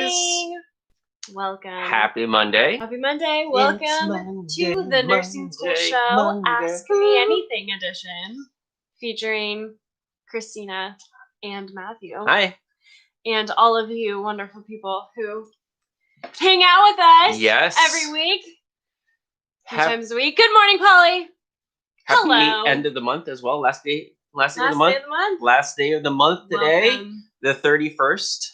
morning. Welcome. Happy Monday. Happy Monday. Welcome to the Nursing School Show Ask Me Anything edition featuring Christina and Matthew. Hi. And all of you wonderful people who hang out with us every week. Two times a week. Good morning, Polly. Happy Hello. end of the month as well. Last day of the month. Day of the month. Last day of the month today. Welcome. The 31st.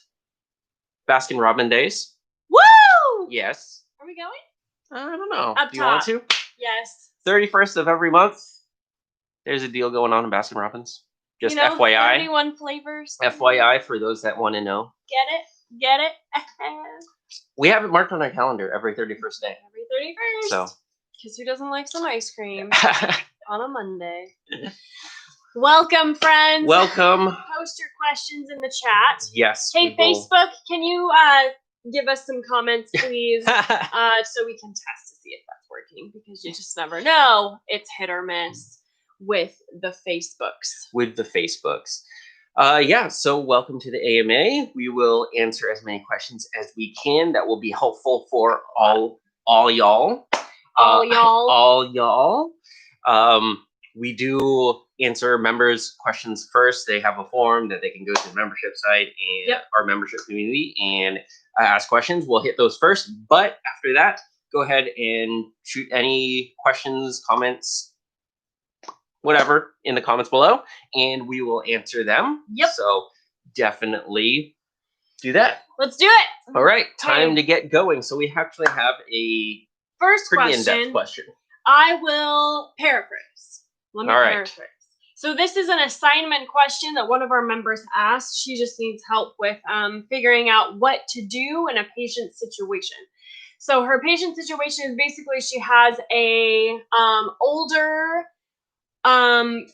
Baskin Robbins days. Woo! Yes. Are we going? I don't know. Up Do you want top. to? Yes. 31st of every month. There's a deal going on in Baskin Robbins. Just FYI. 31 flavors. FYI for those that want to know. Get it? Get it? We have it marked on our calendar every 31st day. Every 31st. So. Because who doesn't like some ice cream on a Monday? Welcome, friends. Welcome. Post your questions in the chat. Yes. Hey, Facebook, can you give us some comments, please? So we can test to see if that's working, because you just never know. It's hit or miss with the Facebooks. Yeah, so welcome to the AMA. We will answer as many questions as we can that will be helpful for all y'all. All y'all. We do answer members' questions first. They have a form that they can go to the membership site and our membership community and ask questions. We'll hit those first, but after that, go ahead and shoot any questions, comments, whatever in the comments below, and we will answer them. Yep. So definitely do that. Let's do it. All right, time to get going. So we actually have a pretty in-depth question. I will paraphrase. Let me paraphrase. So this is an assignment question that one of our members asked. She just needs help with figuring out what to do in a patient situation. So her patient situation is basically she has a older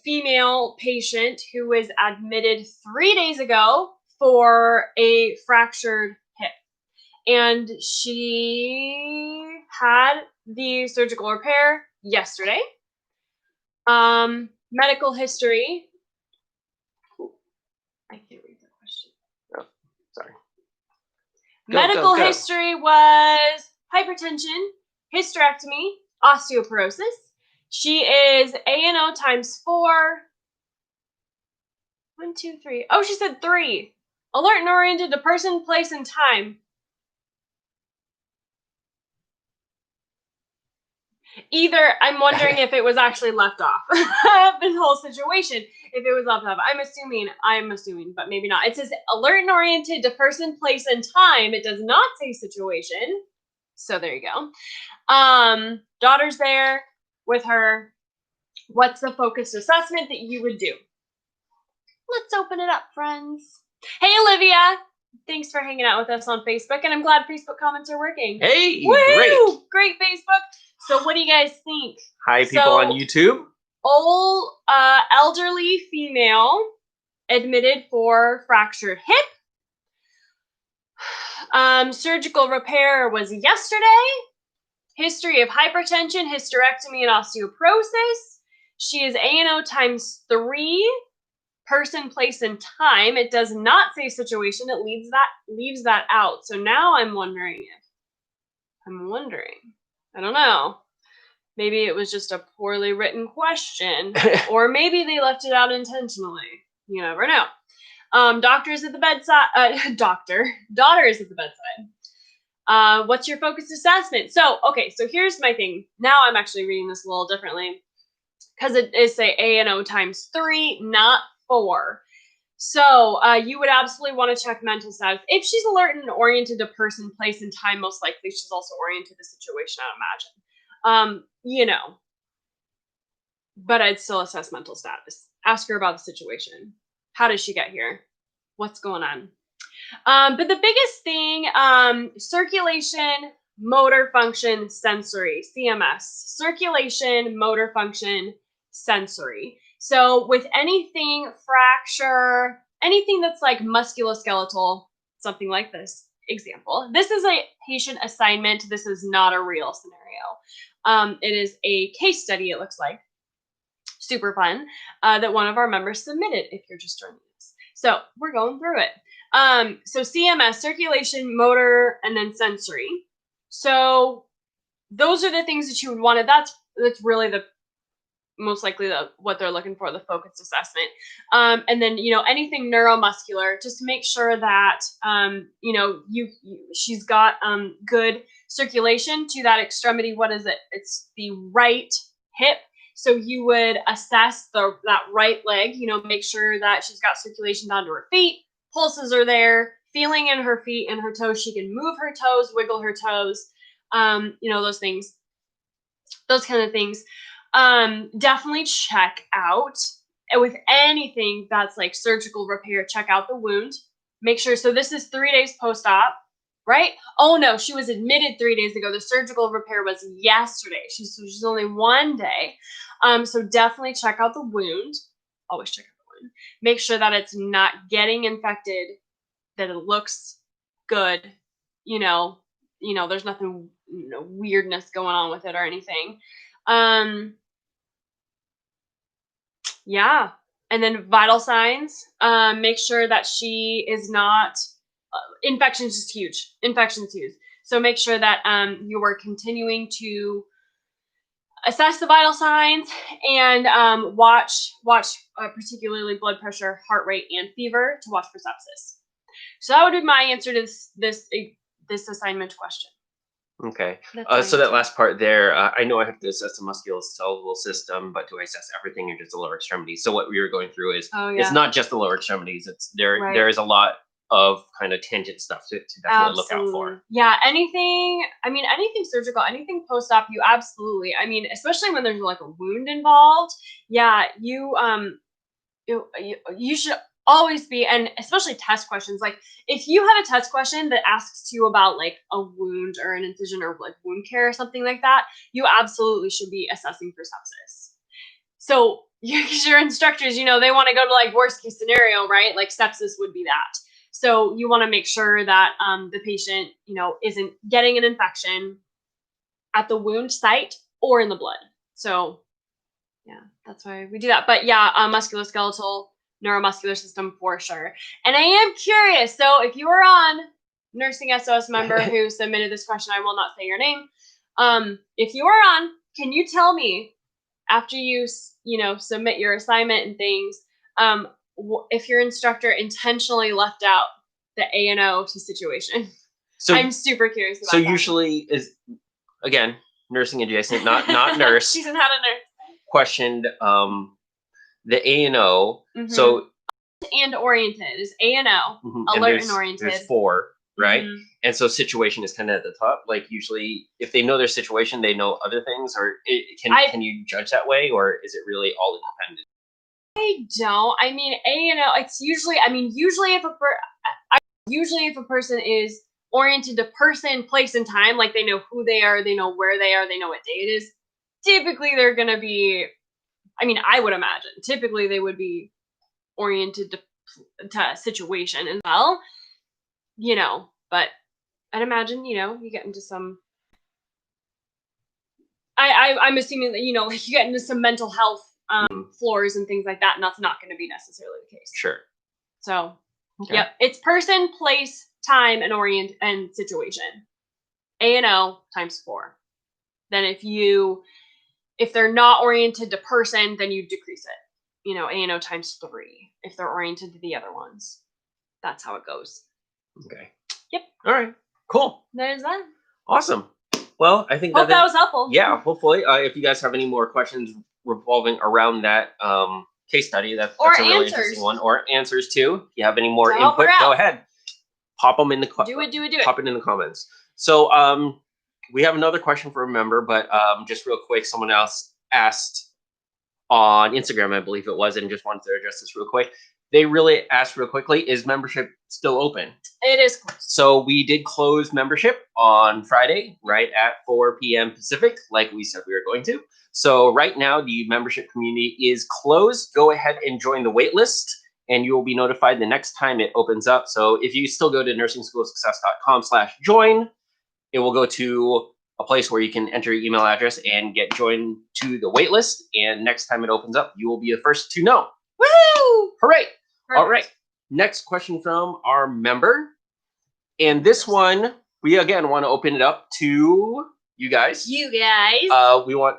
female patient who was admitted 3 days ago for a fractured hip. And she had the surgical repair yesterday. Medical history. I can't read the question. Oh, sorry. Medical history was hypertension, hysterectomy, osteoporosis. She is ANO times 4. 1, 2, 3. Oh, she said 3. Alert and oriented to person, place, and time. Either I'm wondering if it was actually left off. This whole situation, if it was left off. I'm assuming, but maybe not. It says alert and oriented to person, place, and time. It does not say situation. So there you go. Daughter's there with her. What's the focused assessment that you would do? Let's open it up, friends. Hey, Olivia. Thanks for hanging out with us on Facebook, and I'm glad Facebook comments are working. Hey, woo! Great Facebook. So what do you guys think? Hi, people on YouTube. Old, elderly female admitted for fractured hip. Surgical repair was yesterday. History of hypertension, hysterectomy, and osteoporosis. She is ANO times 3. Person, place, and time. It does not say situation. It leaves that out. So now I'm wondering. I don't know. Maybe it was just a poorly written question, or maybe they left it out intentionally. You never know. Doctor's at the bedside. Daughter is at the bedside. What's your focused assessment? So here's my thing. Now I'm actually reading this a little differently, because it is say ANO times 3, not 4. So you would absolutely want to check mental status. If she's alert and oriented to person, place, and time, most likely she's also oriented to situation, I imagine. But I'd still assess mental status. Ask her about the situation. How did she get here? What's going on? But the biggest thing, circulation, motor function, sensory, CMS. Circulation, motor function, sensory. So with anything fracture, anything that's like musculoskeletal, something like this example. This is a patient assignment. This is not a real scenario. It is a case study, it looks like. Super fun, that one of our members submitted, if you're just joining us. So we're going through it. So CMS, circulation, motor, and then sensory. So those are the things that you would want to, that's really the most likely what they're looking for, the focused assessment. And then, anything neuromuscular, just to make sure that, she's got good circulation to that extremity. What is it? It's the right hip. So you would assess that right leg, make sure that she's got circulation down to her feet, pulses are there, feeling in her feet and her toes. She can move her toes, wiggle her toes, those things, those kind of things. Definitely check out with anything that's like surgical repair, check out the wound, make sure. So this is 3 days post-op, right? Oh no, she was admitted 3 days ago. The surgical repair was yesterday. She's only 1 day. So definitely check out the wound. Always check out the wound. Make sure that it's not getting infected, that it looks good, there's nothing, weirdness going on with it or anything. Yeah. And then vital signs, make sure that she is not, infection's just huge. Infection's huge. So make sure that you are continuing to assess the vital signs and watch particularly blood pressure, heart rate, and fever to watch for sepsis. So that would be my answer to this assignment question. Okay. So that last part there, I know I have to assess the musculoskeletal system, but do I assess everything or just the lower extremities? So what we were going through is it's not just the lower extremities. It's there. Right. There is a lot of kind of tangent stuff to definitely look out for. Yeah. Anything surgical, anything post-op, you absolutely. I mean, especially when there's like a wound involved. Yeah, you should always be, and especially test questions. Like if you have a test question that asks you about like a wound or an incision or like wound care or something like that, you absolutely should be assessing for sepsis. So your instructors, they want to go to like worst case scenario, right? Like sepsis would be that. So you want to make sure that the patient, isn't getting an infection at the wound site or in the blood. So yeah, that's why we do that. But yeah, musculoskeletal, neuromuscular system for sure. And I am curious. So if you are on Nursing SOS member who submitted this question, I will not say your name. If you are on, can you tell me after you submit your assignment and things, if your instructor intentionally left out the A&O to situation? So I'm super curious about that. So usually is, again, nursing adjacent, not nurse. She's not a nurse. Questioned the A&O. Mm-hmm. So and oriented is A&O, alert and oriented. There's 4, right? Mm-hmm. And so situation is kind of at the top. Like usually, if they know their situation, they know other things. Or can you judge that way, or is it really all independent? I don't. I mean, A&O. It's usually. I mean, usually if a person is oriented to person, place, and time, like they know who they are, they know where they are, they know what day it is. Typically, they're gonna be. I mean, I would imagine typically they would be oriented to situation as well, but I'd imagine, you get into some, I'm assuming that, like you get into some mental health floors and things like that, and that's not going to be necessarily the case. Sure. So, okay. Yep, it's person, place, time, and situation. A&O times 4. Then if they're not oriented to person, then you decrease it. A&O times 3 if they're oriented to the other ones. That's how it goes. Okay. Yep. All right. Cool. There's that. Awesome. Well, I think that was helpful. Yeah, hopefully. If you guys have any more questions revolving around that case study, that's a really interesting one. Or answers too. If you have any more input, go ahead. Pop them in the do it. Pop it in the comments. So we have another question for a member, but just real quick, someone else asked on Instagram, I believe it was, and just wanted to address this real quick. They really asked real quickly, is membership still open? It is closed. So we did close membership on Friday, right at 4 p.m. Pacific, like we said we were going to. So right now, the membership community is closed. Go ahead and join the wait list, and you will be notified the next time it opens up. So if you still go to nursingschoolsuccess.com/join, it will go to a place where you can enter your email address and get joined to the wait list. And next time it opens up, you will be the first to know. Woo! Hooray! Perfect. All right. Next question from our member. And this one, we again want to open it up to you guys. You guys. We want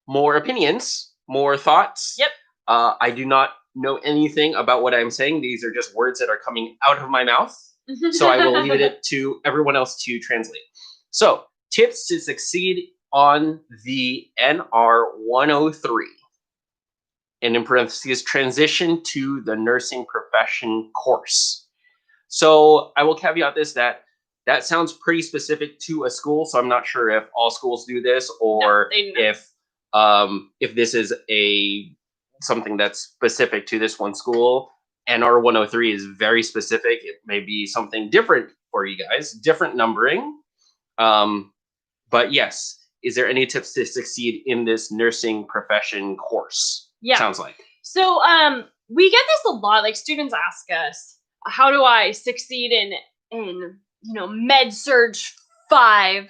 more opinions, more thoughts. Yep. I do not know anything about what I'm saying. These are just words that are coming out of my mouth. So I will leave it to everyone else to translate. So, tips to succeed on the NR 103. And in parentheses, transition to the nursing profession course. So I will caveat this that sounds pretty specific to a school. So I'm not sure if all schools do this or if this is something that's specific to this one school. NR 103 is very specific. It may be something different for you guys, different numbering. But yes, is there any tips to succeed in this nursing profession course? Yeah. Sounds like. So we get this a lot. Like students ask us, how do I succeed in med surg 5?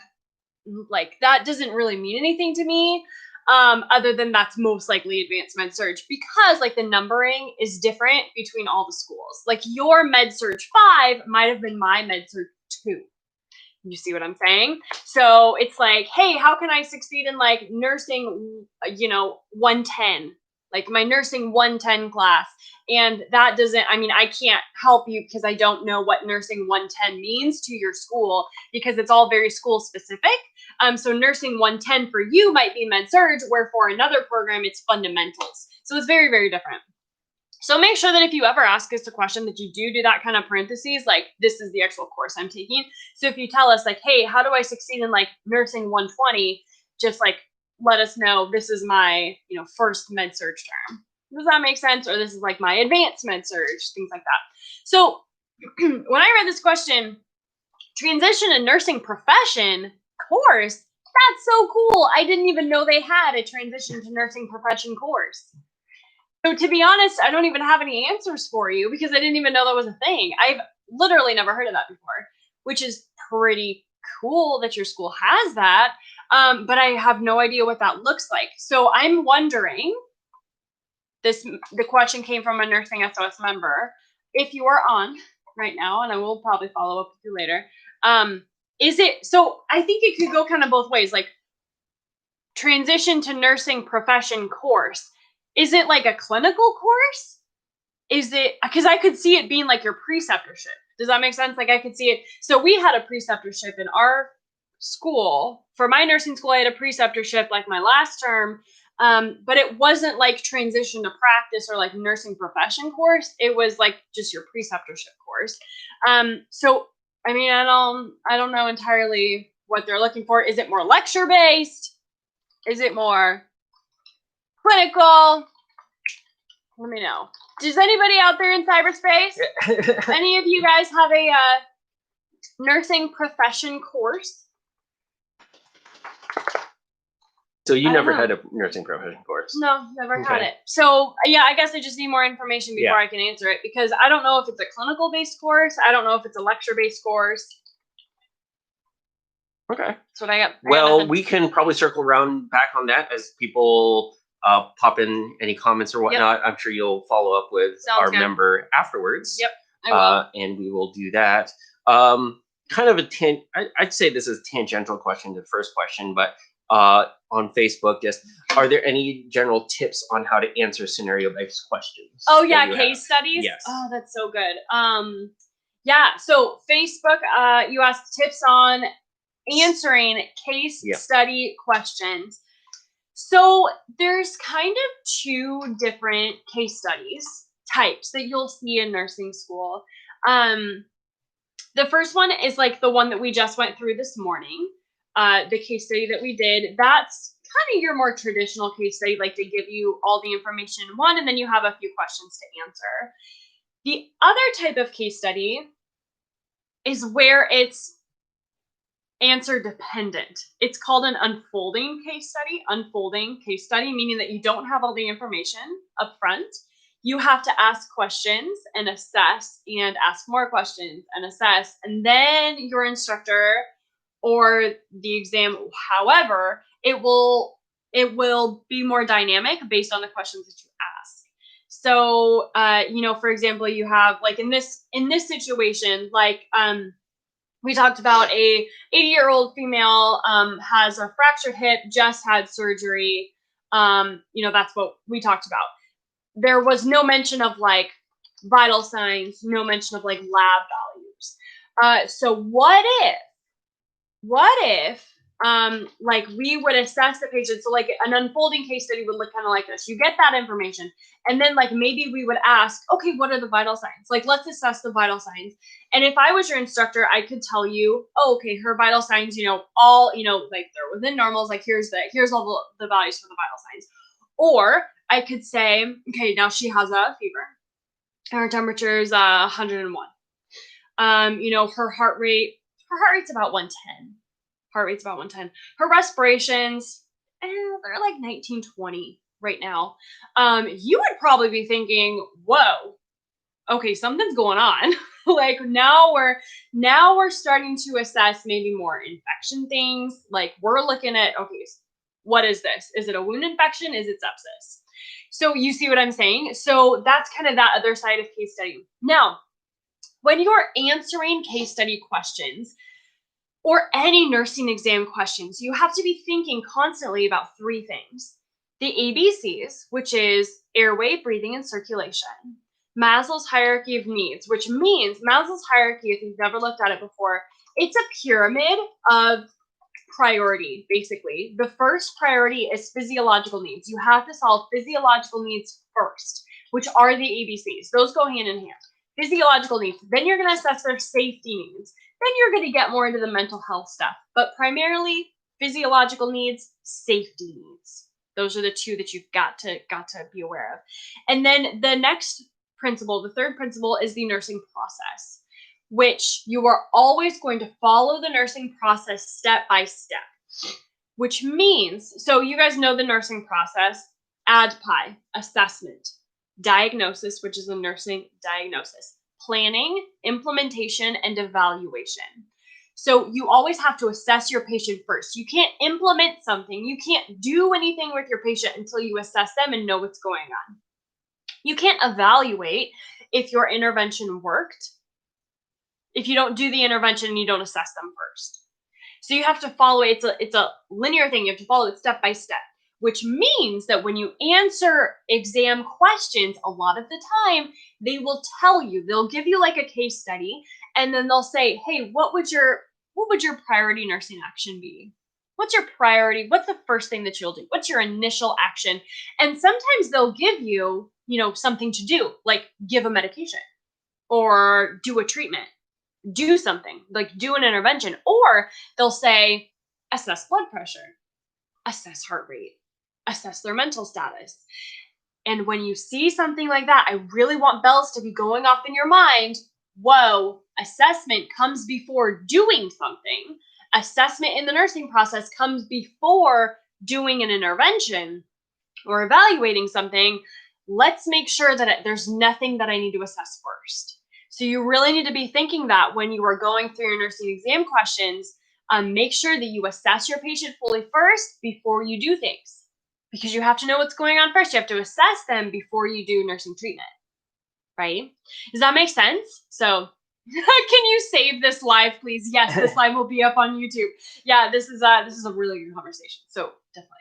Like that doesn't really mean anything to me. Other than that's most likely advanced med surg, because like the numbering is different between all the schools. Like your med surg 5 might have been my med surg 2. You see what I'm saying? So it's like, hey, how can I succeed in like nursing, 110, like my nursing 110 class? And that doesn't, I can't help you because I don't know what nursing 110 means to your school, because it's all very school specific. So nursing 110 for you might be med surg, where for another program, it's fundamentals. So it's very, very different. So make sure that if you ever ask us a question that you do that kind of parentheses, like this is the actual course I'm taking. So if you tell us like, hey, how do I succeed in like nursing 120? Just like, let us know this is my, first med surg term. Does that make sense? Or this is like my advanced med surg, things like that. So when I read this question, transition to nursing profession course, that's so cool. I didn't even know they had a transition to nursing profession course. So to be honest, I don't even have any answers for you because I didn't even know that was a thing. I've literally never heard of that before, which is pretty cool that your school has that. But I have no idea what that looks like. So I'm wondering, the question came from a Nursing SOS member. If you are on right now, and I will probably follow up with you later, so I think it could go kind of both ways, like transition to nursing profession course. Is it like a clinical course? Is it, because I could see it being like your preceptorship. Does that make sense? Like I could see it. So we had a preceptorship in our school. For my nursing school, I had a preceptorship like my last term. But it wasn't like transition to practice or like nursing profession course. It was like just your preceptorship course. So, I don't know entirely what they're looking for. Is it more lecture based? Is it more clinical? Let me know. Does anybody out there in cyberspace, any of you guys have a nursing profession course? So you never had a nursing profession course? No, never had it. So yeah, I guess I just need more information before I can answer it, because I don't know if it's a clinical based course. I don't know if it's a lecture based course. Okay. That's what I got. Well, we can probably circle around back on that as people pop in any comments or whatnot. Yep. I'm sure you'll follow up with our member afterwards. Yep, I will. And we will do that. Kind of I'd say this is a tangential question to the first question, but on Facebook, just are there any general tips on how to answer scenario-based questions? Oh yeah, case studies. Yes. Oh, that's so good. Yeah. So Facebook, you asked tips on answering case study questions. So there's kind of two different case studies types that you'll see in nursing school. The first one is like the one that we just went through this morning. The case study that we did, that's kind of your more traditional case study, like they give you all the information in one, and then you have a few questions to answer. The other type of case study is where it's answer dependent. It's called an unfolding case study. Unfolding case study, meaning that you don't have all the information up front. You have to ask questions and assess, and ask more questions and assess, and then your instructor or the exam, however, it will be more dynamic based on the questions that you ask. So, you know, for example, you have like in this situation, like we talked about a 80-year-old female has a fractured hip, just had surgery. You know, that's what we talked about. There was no mention of like vital signs, no mention of like lab values. So what if like we would assess the patient, so like an unfolding case study would look kind of like this. You get that information, and then like maybe we would ask, okay, what are the vital signs? Like, let's assess the vital signs. And if I was your instructor, I could tell you, oh, okay, her vital signs, you know, all, you know, like they're within normals, like here's all the values for the vital signs. Or I could say, okay, now she has a fever, her temperature is 101. You know, her heart rate's about 110. Her respirations, they're like 19, 20 right now. You would probably be thinking, whoa, okay, something's going on. Like now we're starting to assess maybe more infection things. Like we're looking at, okay, what is this? Is it a wound infection? Is it sepsis? So you see what I'm saying? So that's kind of that other side of case study. Now, when you're answering case study questions or any nursing exam questions, you have to be thinking constantly about three things. The ABCs, which is airway, breathing, and circulation. Maslow's hierarchy of needs, which means Maslow's hierarchy, if you've never looked at it before, it's a pyramid of priority, basically. The first priority is physiological needs. You have to solve physiological needs first, which are the ABCs. Those go hand in hand. Physiological needs. Then you're going to assess their safety needs. Then you're going to get more into the mental health stuff. But primarily, physiological needs, safety needs. Those are the two that you've got to be aware of. And then the next principle, the third principle, is the nursing process, which you are always going to follow the nursing process step by step, which means, so you guys know the nursing process: ADPI, assessment; diagnosis, which is the nursing diagnosis; planning, implementation, and evaluation. So you always have to assess your patient first. You can't implement something. You can't do anything with your patient until you assess them and know what's going on. You can't evaluate if your intervention worked if you don't do the intervention and you don't assess them first. So you have to follow it. It's a linear thing. You have to follow it step by step, which means that when you answer exam questions, a lot of the time, they will tell you, they'll give you like a case study, and then they'll say, hey, what would your priority nursing action be? What's your priority? What's the first thing that you'll do? What's your initial action? And sometimes they'll give you, you know, something to do, like give a medication or do a treatment, do something, like do an intervention. Or they'll say, assess blood pressure, assess heart rate, assess their mental status. And when you see something like that, I really want bells to be going off in your mind. Whoa, assessment comes before doing something. Assessment in the nursing process comes before doing an intervention or evaluating something. Let's make sure that there's nothing that I need to assess first. So you really need to be thinking that when you are going through your nursing exam questions, make sure that you assess your patient fully first before you do things, because you have to know what's going on first. You have to assess them before you do nursing treatment, right? Does that make sense? So can you save this live, please? Yes, this live will be up on YouTube. Yeah, this is a really good conversation. So definitely,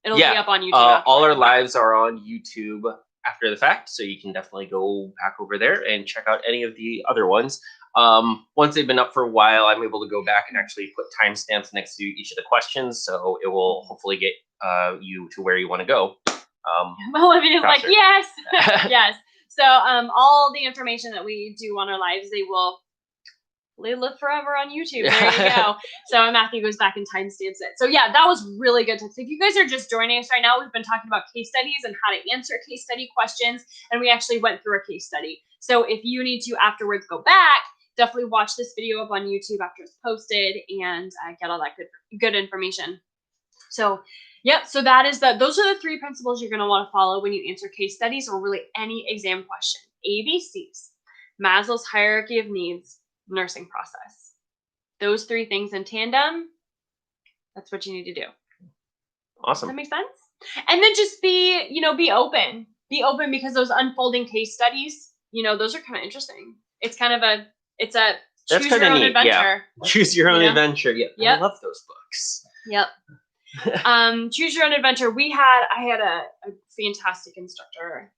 it'll be up on YouTube. All our lives are on YouTube after the fact, so you can definitely go back over there and check out any of the other ones. Once they've been up for a while, I'm able to go back and actually put timestamps next to each of the questions, so it will hopefully get you to where you want to go. Olivia's like, yes, yes. So all the information that we do on our lives, they live forever on YouTube. There you go. So Matthew goes back and timestamps it. So yeah, that was really good tips. If you guys are just joining us right now, we've been talking about case studies and how to answer case study questions, and we actually went through a case study. So if you need to afterwards go back, definitely watch this video up on YouTube after it's posted and get all that good information. So yep, so those are the three principles you're going to want to follow when you answer case studies or really any exam question. ABCs, Maslow's hierarchy of needs, nursing process. Those three things in tandem, that's what you need to do. Awesome. Does that make sense? And then just be open. be open because those unfolding case studies, you know, those are kind of interesting. It's kind of it's a choose your own adventure. Yeah. Choose your own adventure. Yeah. Yep. I love those books. Yep. Choose your own adventure. I had a fantastic instructor.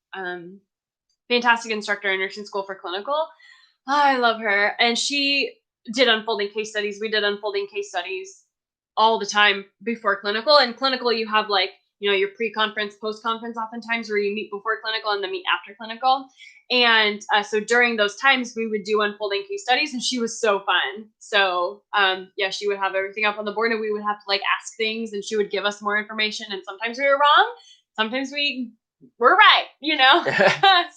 Fantastic instructor in nursing school for clinical. Oh, I love her. And she did unfolding case studies. We did unfolding case studies all the time before clinical. And clinical, you have like, you know, your pre-conference, post-conference oftentimes where you meet before clinical and then meet after clinical. And so during those times, we would do unfolding case studies, and she was so fun. So yeah, she would have everything up on the board, and we would have to like ask things, and she would give us more information. And sometimes we were wrong. Sometimes we were right, you know?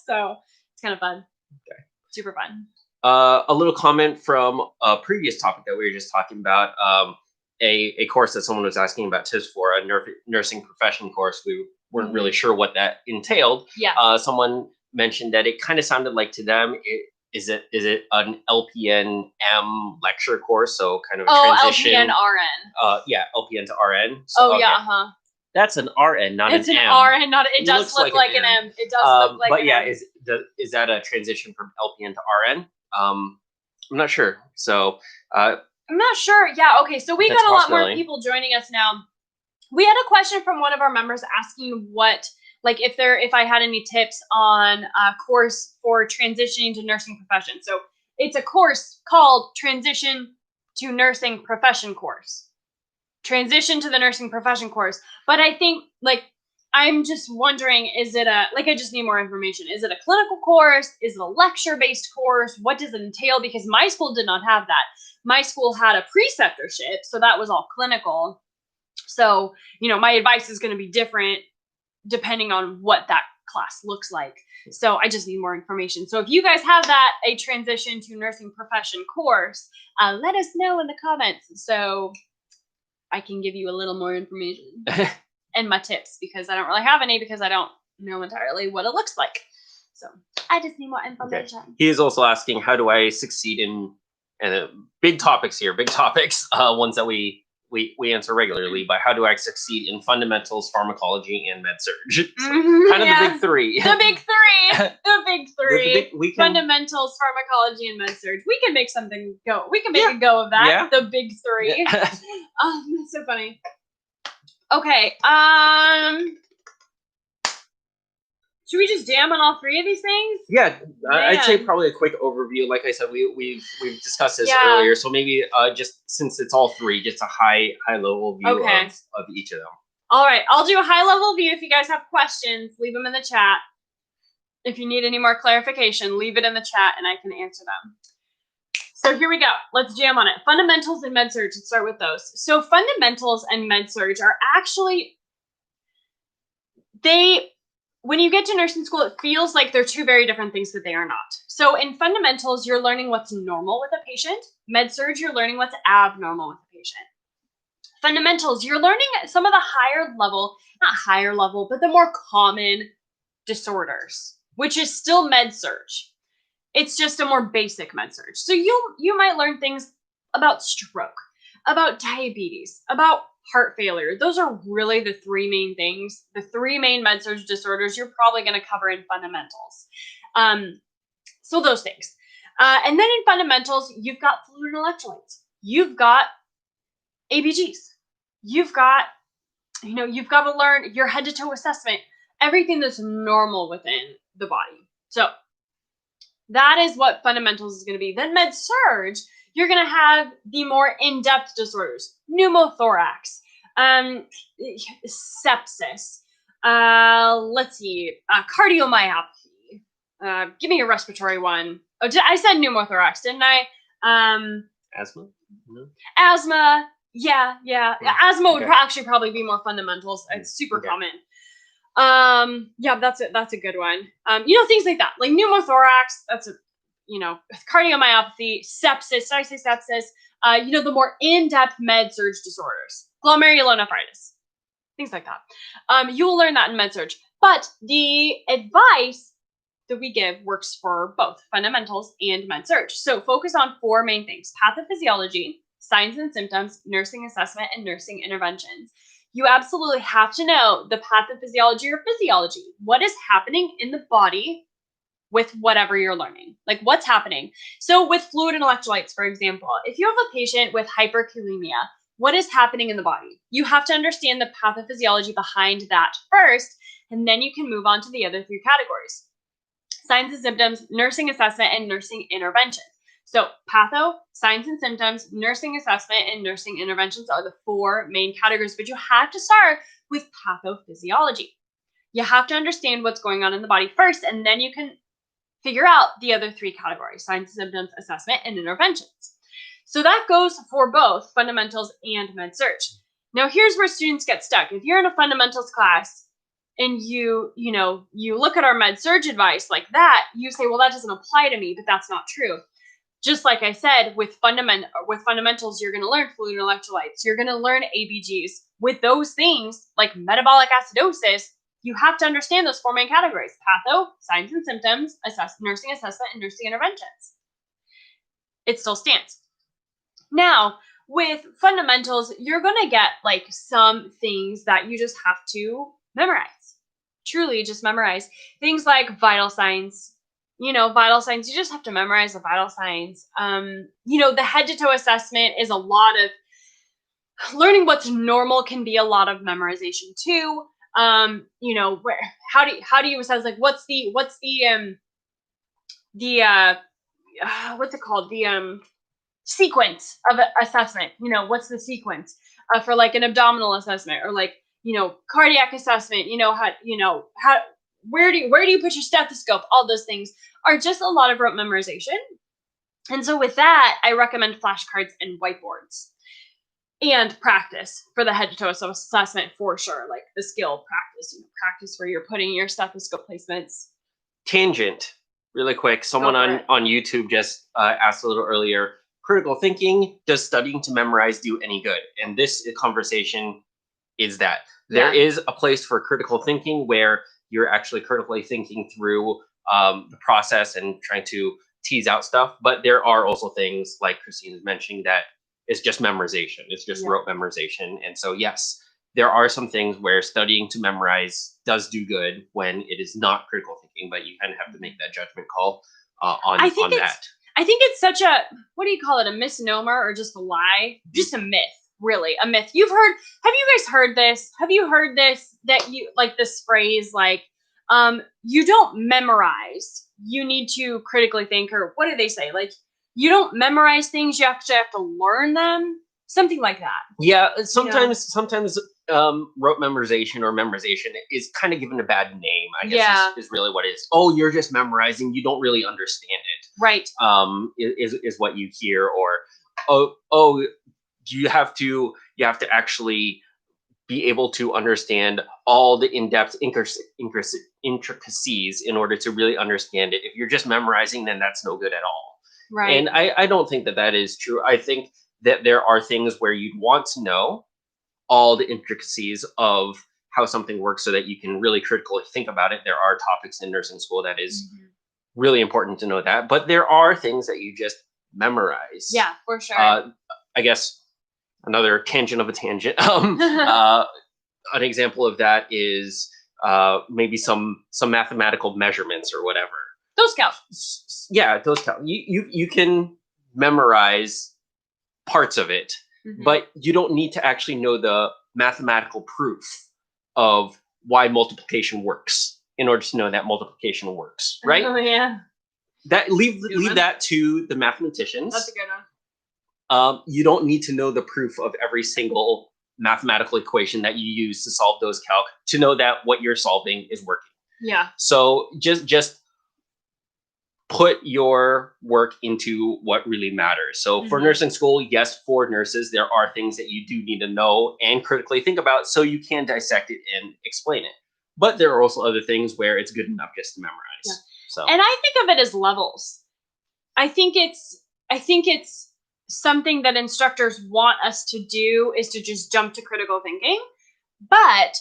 So it's kind of fun. Okay. Super fun. A little comment from a previous topic that we were just talking about. A course that someone was asking about tips for, a nursing profession course. We weren't really sure what that entailed. Yeah. Someone mentioned that it kind of sounded like to them, is it an LPN-M lecture course? So kind of a transition. LPN-RN. Yeah, LPN to RN. So, okay. Yeah, That's an RN, not it's an M. It's an RN, not. It does look like an M. It does look like but an yeah, M. Is that a transition from LPN to RN? I'm not sure. So I'm not sure. Yeah. Okay. So we got a lot more people joining us now. We had a question from one of our members asking what, like, if I had any tips on a course for transitioning to nursing profession. So it's a course called Transition to Nursing Profession course. Transition to the nursing profession course. But I think, like, I'm just wondering, is it I just need more information. Is it a clinical course? Is it a lecture-based course? What does it entail? Because my school did not have that. My school had a preceptorship, so that was all clinical. So, you know, my advice is going to be different depending on what that class looks like. So I just need more information. So if you guys have that, a transition to nursing profession course, let us know in the comments so I can give you a little more information and my tips, because I don't really have any because I don't know entirely what it looks like. So I just need more information. Okay. He is also asking, how do I succeed in big topics here, ones that we answer regularly, but how do I succeed in fundamentals, pharmacology, and med surg? So kind of the big three. The big three. The big three. Fundamentals, pharmacology, and med surg. We can make something go. We can make a go of that. Yeah. The big three. Yeah. That's so funny. Okay. Should we just jam on all three of these things? Yeah, I'd say probably a quick overview. Like I said, we've discussed this earlier, so maybe just since it's all three, just a high level view of each of them. All right, I'll do a high level view. If you guys have questions, leave them in the chat. If you need any more clarification, leave it in the chat and I can answer them. So here we go. Let's jam on it. Fundamentals and med surg. Let's start with those. So fundamentals and med surg are actually, when you get to nursing school, it feels like they're two very different things, but they are not. So in fundamentals, you're learning what's normal with a patient. Med surg, you're learning what's abnormal with a patient. Fundamentals, you're learning some of the not higher level, but the more common disorders, which is still med surg. It's just a more basic med surg. So you might learn things about stroke, about diabetes, about heart failure. Those are really the three main things, the three main med surg disorders you're probably going to cover in fundamentals. So those things. And then in fundamentals, you've got fluid and electrolytes. You've got ABGs. You've got to learn your head to toe assessment, everything that's normal within the body. So that is what fundamentals is going to be. Then med surg, you're going to have the more in-depth disorders, pneumothorax, sepsis, let's see, cardiomyopathy. Give me a respiratory one. Oh, I said pneumothorax, didn't I? Asthma? No. Asthma. Yeah. Asthma would actually probably be more fundamentals. It's super common. Yeah, that's a good one. Things like that, like pneumothorax. That's cardiomyopathy, sepsis. Did I say sepsis? The more in-depth med surg disorders, glomerulonephritis, things like that. You will learn that in med surg. But the advice that we give works for both fundamentals and med surg. So focus on four main things: pathophysiology, signs and symptoms, nursing assessment, and nursing interventions. you absolutely have to know the pathophysiology or physiology. What is happening in the body with whatever you're learning? Like, what's happening? So with fluid and electrolytes, for example, if you have a patient with hyperkalemia, what is happening in the body? You have to understand the pathophysiology behind that first, and then you can move on to the other three categories: signs and symptoms, nursing assessment, and nursing interventions. So patho, signs and symptoms, nursing assessment, and nursing interventions are the four main categories, but you have to start with pathophysiology. You have to understand what's going on in the body first, and then you can figure out the other three categories: signs and symptoms, assessment, and interventions. So that goes for both fundamentals and med-surg. Now here's where students get stuck. If you're in a fundamentals class and you look at our med-surg advice like that, you say, well, that doesn't apply to me, but that's not true. Just like I said, with fundamentals, you're going to learn fluid and electrolytes. You're going to learn ABGs. With those things, like metabolic acidosis, you have to understand those four main categories: patho, signs and symptoms, nursing assessment, and nursing interventions. It still stands. Now, with fundamentals, you're going to get like some things that you just have to memorize. Truly just memorize. Things like vital signs. Vital signs, you just have to memorize the vital signs. The head to toe assessment is a lot of learning. What's normal can be a lot of memorization too. How do you assess, like, what's it called? The sequence of assessment. What's the sequence for like an abdominal assessment, or like, cardiac assessment? Where do you put your stethoscope? All those things are just a lot of rote memorization. And so with that, I recommend flashcards and whiteboards and practice for the head to toe assessment for sure. Like the skill practice, practice where you're putting your stethoscope placements. Tangent, really quick. Someone on YouTube just asked a little earlier, critical thinking, does studying to memorize do any good? And this conversation is that there is a place for critical thinking where you're actually critically thinking through the process and trying to tease out stuff. But there are also things like Christine is mentioning that it's just memorization. It's just rote memorization. And so, yes, there are some things where studying to memorize does do good when it is not critical thinking, but you kind of have to make that judgment call on that. I think it's such a, what do you call it? A misnomer, or just a lie? Just a myth, really. A myth. Have you guys heard this? Have you heard this, that you, like this phrase, like, you don't memorize, you need to critically think, or what do they say? Like, you don't memorize things, you actually have to learn them. Something like that. Yeah, sometimes rote memorization or memorization is kind of given a bad name, I guess is really what it is. Oh, you're just memorizing, you don't really understand it. Right. Is what you hear. Or you have to actually be able to understand all the in-depth intricacies in order to really understand it. If you're just memorizing, then that's no good at all. Right. And I don't think that is true. I think that there are things where you'd want to know all the intricacies of how something works so that you can really critically think about it. There are topics in nursing school that is really important to know that, but there are things that you just memorize. Yeah, for sure. I guess another tangent of a tangent. An example of that is maybe some mathematical measurements or whatever. Those count. Yeah, those count. You can memorize parts of it, but you don't need to actually know the mathematical proof of why multiplication works in order to know that multiplication works, right? Oh yeah. That leave that to the mathematicians. That's a good one. You don't need to know the proof of every single mathematical equation that you use to solve those calc to know that what you're solving is working. Yeah. So just put your work into what really matters. So for nursing school, yes, for nurses, there are things that you do need to know and critically think about so you can dissect it and explain it. But there are also other things where it's good enough just to memorize. Yeah. So, and I think of it as levels. I think it's something that instructors want us to do, is to just jump to critical thinking. But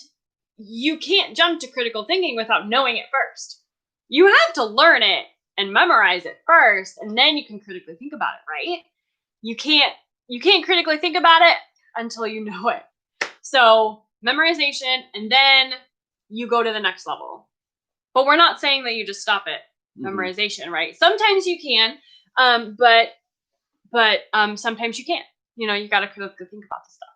you can't jump to critical thinking without knowing it first. You have to learn it and memorize it first, and then you can critically think about it, right? You can't critically think about it until you know it. So memorization, and then you go to the next level. But we're not saying that you just stop at memorization, right? Sometimes you can, but sometimes you can't. You know, you got to think about the stuff.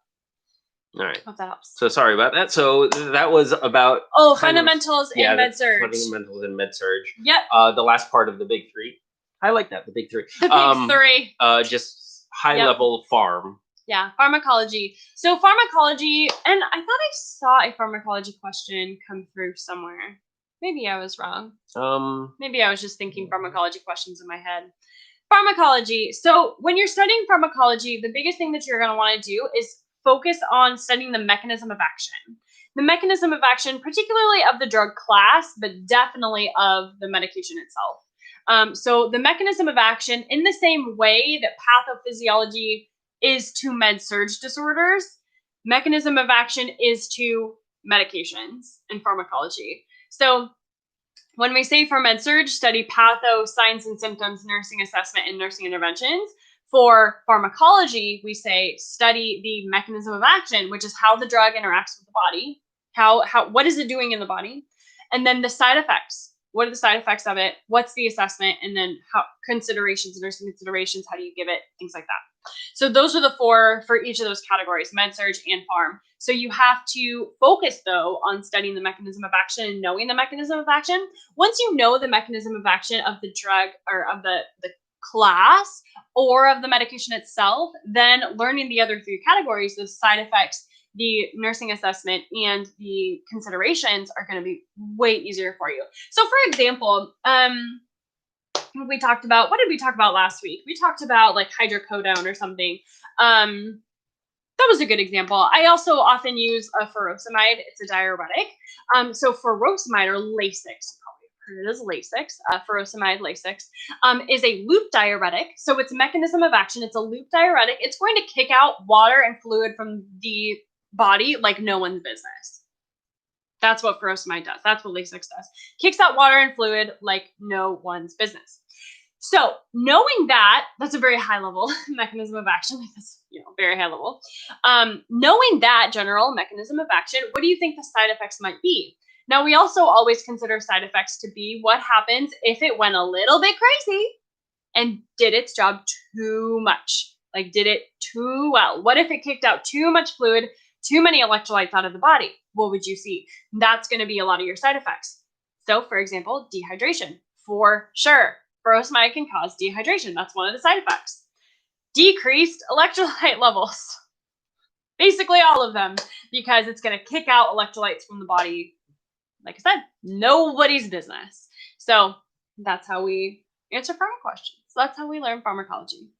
All right. Hope that helps. So sorry about that. So that was about fundamentals in med-surg. Fundamentals in med-surg. Yep. The last part of the big three. I like that, the big three. The big three. Just high level pharm. Yeah, pharmacology. So pharmacology, and I thought I saw a pharmacology question come through somewhere. Maybe I was wrong. Maybe I was just thinking pharmacology questions in my head. Pharmacology. So when you're studying pharmacology, the biggest thing that you're going to want to do is focus on studying the mechanism of action. The mechanism of action, particularly of the drug class, but definitely of the medication itself. So the mechanism of action, in the same way that pathophysiology is to med-surg disorders, mechanism of action is to medications in pharmacology. So when we say for med-surg, study patho, signs and symptoms, nursing assessment, and nursing interventions. For pharmacology, we say study the mechanism of action, which is how the drug interacts with the body. What is it doing in the body? And then the side effects. What are the side effects of it? What's the assessment? And then considerations, nursing considerations, how do you give it? Things like that. So those are the four for each of those categories, med-surg and pharm. So you have to focus, though, on studying the mechanism of action and knowing the mechanism of action. Once you know the mechanism of action of the drug or of the class or of the medication itself, then learning the other three categories, the side effects, the nursing assessment, and the considerations are going to be way easier for you. So for example, we talked about, what did we talk about last week? We talked about like hydrocodone or something. That was a good example. I also often use a furosemide. It's a diuretic. So furosemide or Lasix, it is Lasix, furosemide Lasix, is a loop diuretic. So its mechanism of action, it's a loop diuretic. It's going to kick out water and fluid from the body like no one's business. That's what furosemide does. That's what Lasix does. Kicks out water and fluid like no one's business. So knowing that, that's a very high level mechanism of action. That's, very high level. Knowing that general mechanism of action, what do you think the side effects might be? Now, we also always consider side effects to be what happens if it went a little bit crazy and did its job too much, like did it too well. What if it kicked out too much fluid, too many electrolytes out of the body? What would you see? That's going to be a lot of your side effects. So, for example, dehydration, for sure. Furosemide can cause dehydration. That's one of the side effects. Decreased electrolyte levels. Basically all of them, because it's going to kick out electrolytes from the body. Like I said, nobody's business. So that's how we answer pharma questions. So that's how we learn pharmacology.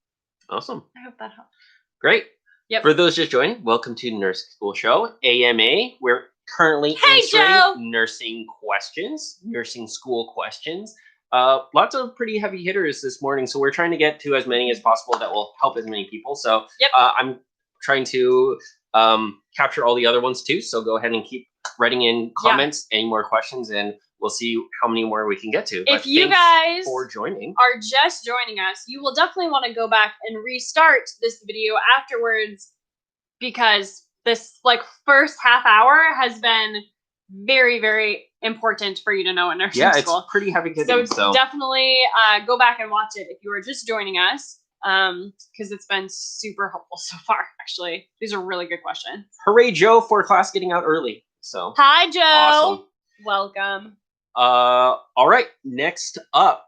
Awesome. I hope that helps. Great. Yep. For those just joining, welcome to Nursing School Show, AMA. We're currently answering nursing school questions. Lots of pretty heavy hitters this morning, so we're trying to get to as many as possible that will help as many people. So I'm trying to capture all the other ones too. So go ahead and keep writing in comments, any more questions, and we'll see how many more we can get to. If you guys for joining are just joining us, you will definitely want to go back and restart this video afterwards, because this first half hour has been very, very important for you to know in nursing school. Yeah, it's pretty heavy hitting. So definitely go back and watch it if you are just joining us, because it's been super helpful so far. Actually, these are really good questions. Hooray, Joe, for class getting out early. So hi, Joe. Awesome. Welcome. All right. Next up.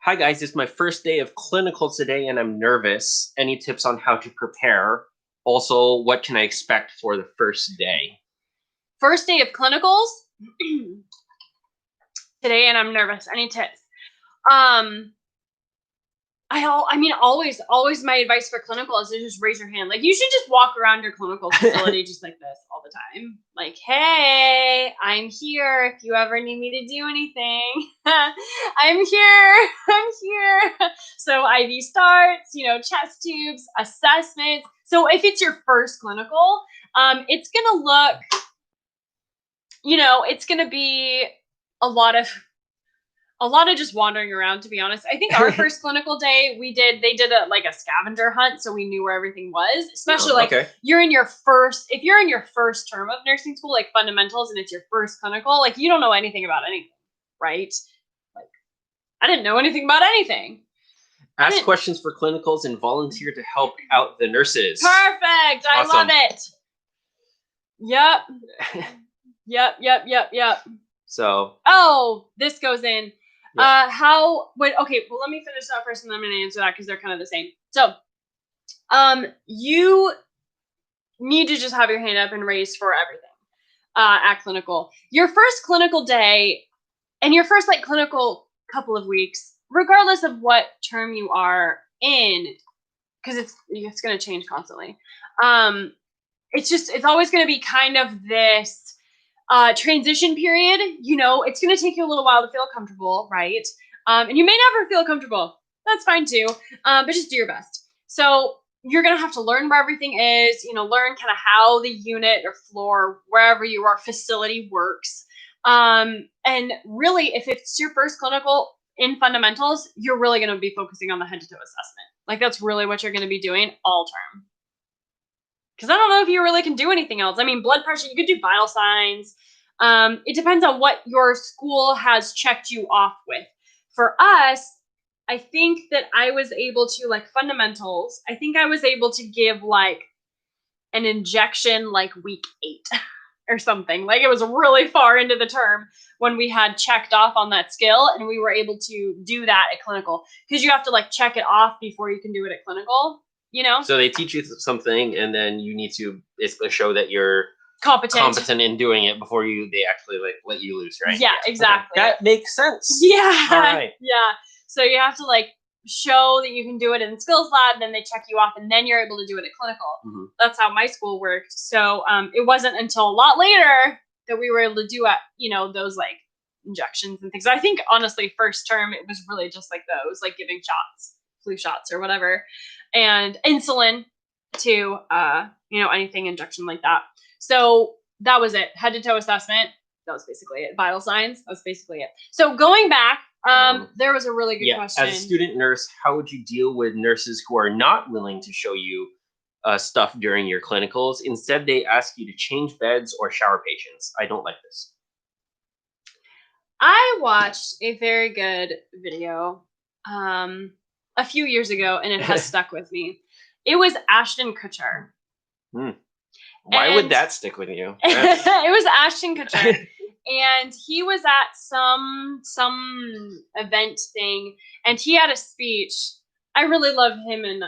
Hi guys, it's my first day of clinicals today, and I'm nervous. Any tips on how to prepare? Also, what can I expect for the first day? First day of clinicals today, and I'm nervous. Any tips? Always my advice for clinical is to just raise your hand. Like, you should just walk around your clinical facility just like this all the time. Like, hey, I'm here if you ever need me to do anything. I'm here. So IV starts, chest tubes, assessments. So if it's your first clinical, it's going to look, it's going to be a lot of A lot of just wandering around, to be honest. I think our first clinical day, they did a scavenger hunt, so we knew where everything was. Especially if you're in your first term of nursing school, like fundamentals, and it's your first clinical, like you don't know anything about anything, right? Like I didn't know anything about anything. Ask questions for clinicals and volunteer to help out the nurses. Perfect. I love it. Yep. Yep. So. Oh, this goes in. Yeah. Okay, well, let me finish that first and then I'm going to answer that because they're kind of the same. So, you need to just have your hand up and raise for everything at clinical. Your first clinical day and your first clinical couple of weeks, regardless of what term you are in, because it's going to change constantly. It's always going to be kind of this transition period. It's going to take you a little while to feel comfortable, right? And you may never feel comfortable. That's fine too. But just do your best. So you're going to have to learn where everything is, learn kind of how the unit or floor, wherever you are, facility works. And really, if it's your first clinical in fundamentals, you're really going to be focusing on the head to toe assessment. That's really what you're going to be doing all term. Because I don't know if you really can do anything else. I mean, blood pressure, you could do vital signs. It depends on what your school has checked you off with. For us, I think that I was able to, fundamentals, I think I was able to give, an injection, week 8 or something. It was really far into the term when we had checked off on that skill, and we were able to do that at clinical. Because you have to, check it off before you can do it at clinical. So they teach you something, and then you need to basically show that you're competent in doing it before they actually let you loose, right? Yeah, exactly. Okay. That makes sense. Yeah. All right. Yeah. So you have to show that you can do it in the skills lab, then they check you off, and then you're able to do it at clinical. Mm-hmm. That's how my school worked. So it wasn't until a lot later that we were able to do those injections and things. I think honestly, first term it was really just those, giving shots, flu shots or whatever. And insulin to, anything injection like that. So that was it. Head to toe assessment. That was basically it. Vital signs. That was basically it. So going back, there was a really good question. As a student nurse, how would you deal with nurses who are not willing to show you stuff during your clinicals? Instead, they ask you to change beds or shower patients. I don't like this. I watched a very good video a few years ago, and it has stuck with me. It was Ashton Kutcher. Why would that stick with you? It was Ashton Kutcher. And he was at some event thing, and he had a speech. I really love him and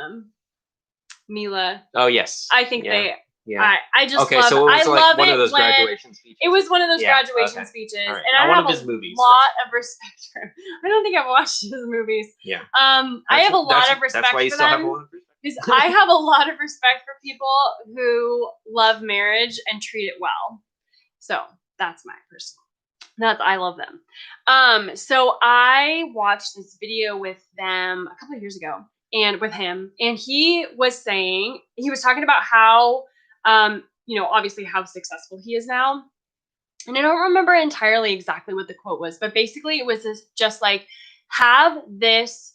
Mila. Oh, yes. I think they... Yeah. I just okay, love so it. Was I love one of those graduation speeches. It was one of those graduation speeches. Right. And I have one of his movies. Lot of respect for him. I don't think I've watched his movies. Yeah. I have a lot of respect for them. Because I have a lot of respect for people who love marriage and treat it well. So that's my personal. I love them. So I watched this video with them a couple of years ago, and with him, and he was talking about how, obviously how successful he is now. And I don't remember entirely exactly what the quote was, but basically it was just have this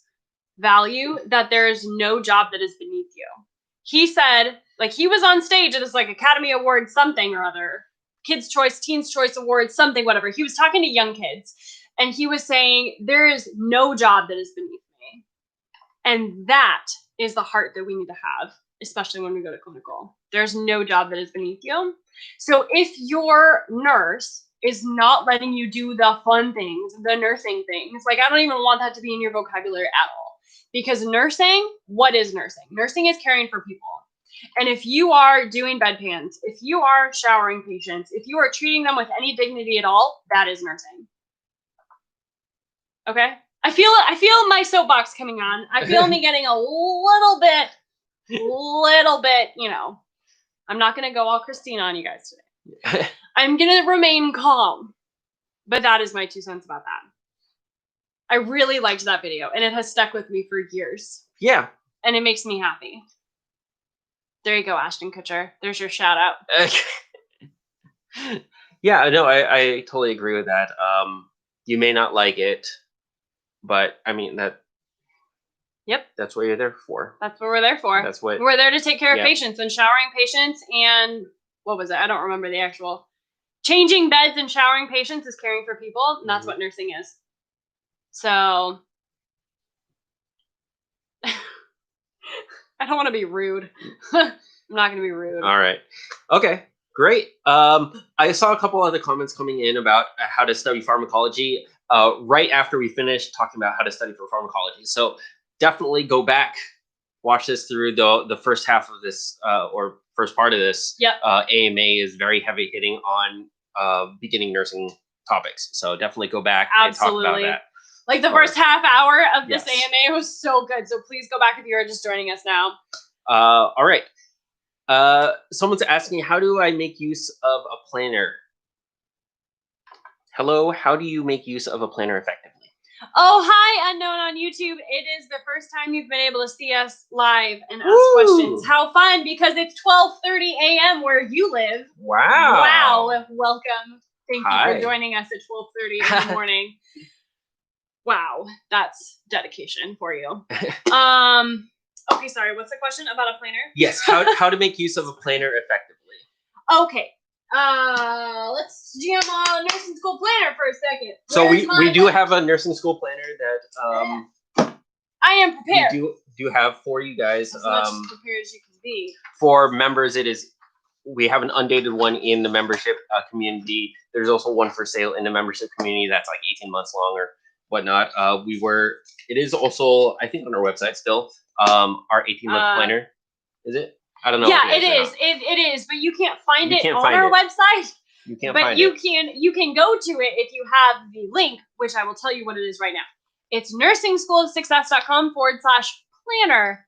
value that there is no job that is beneath you. He said, he was on stage at this Academy Award something or other, Kids' Choice, Teens' Choice Awards, something, whatever. He was talking to young kids, and he was saying, there is no job that is beneath me. And that is the heart that we need to have, especially when we go to clinical. There's no job that is beneath you. So if your nurse is not letting you do the fun things, the nursing things, I don't even want that to be in your vocabulary at all. Because nursing, what is nursing? Nursing is caring for people. And if you are doing bedpans, if you are showering patients, if you are treating them with any dignity at all, that is nursing. Okay? I feel my soapbox coming on. I feel me getting a little bit, I'm not going to go all Christina on you guys today. I'm going to remain calm. But that is my 2 cents about that. I really liked that video, and it has stuck with me for years. Yeah. And it makes me happy. There you go, Ashton Kutcher. There's your shout out. Yeah, no, I totally agree with that. You may not like it, But I mean Yep. That's what you're there for. That's what we're there for. That's what we're there to take care of yeah. patients and showering patients, and what was it? I don't remember the actual. Changing beds and showering patients is caring for people, and that's what nursing is. So I don't want to be rude. I'm not going to be rude. All right. Okay. Great. I saw a couple other comments coming in about how to study pharmacology right after we finished talking about how to study for pharmacology. So definitely go back, watch this through the first half of this or first part of this. Yep. AMA is very heavy hitting on beginning nursing topics. So definitely go back and talk about that. Like the first half hour of this Yes. AMA was so good. So please go back if you are just joining us now. All right. Someone's asking, how do I make use of a planner? Hello, how do you make use of a planner effectively? Oh, hi, Unknown on YouTube. It is the first time you've been able to see us live and ask questions. How fun, because it's 12:30 a.m. where you live. Wow. Wow. Welcome. Thank you for joining us at 12:30 in the morning. Wow, that's dedication for you. Okay, sorry, what's the question about a planner? Yes, how to make use of a planner effectively. Okay. Let's jam on nursing school planner for a second. So we do have a nursing school planner that I am prepared. We do have for you guys. As much prepared as you can be. For members, we have an undated one in the membership community. There's also one for sale in the membership community that's like 18 months long or whatnot. It is also, I think, on our website still. Our 18-month planner. Is it? I don't know. Yeah, it is. It is, but you can't find it on our website. You can't find it. But you can go to it if you have the link, which I will tell you what it is right now. It's nursingschoolofsuccess.com/planner.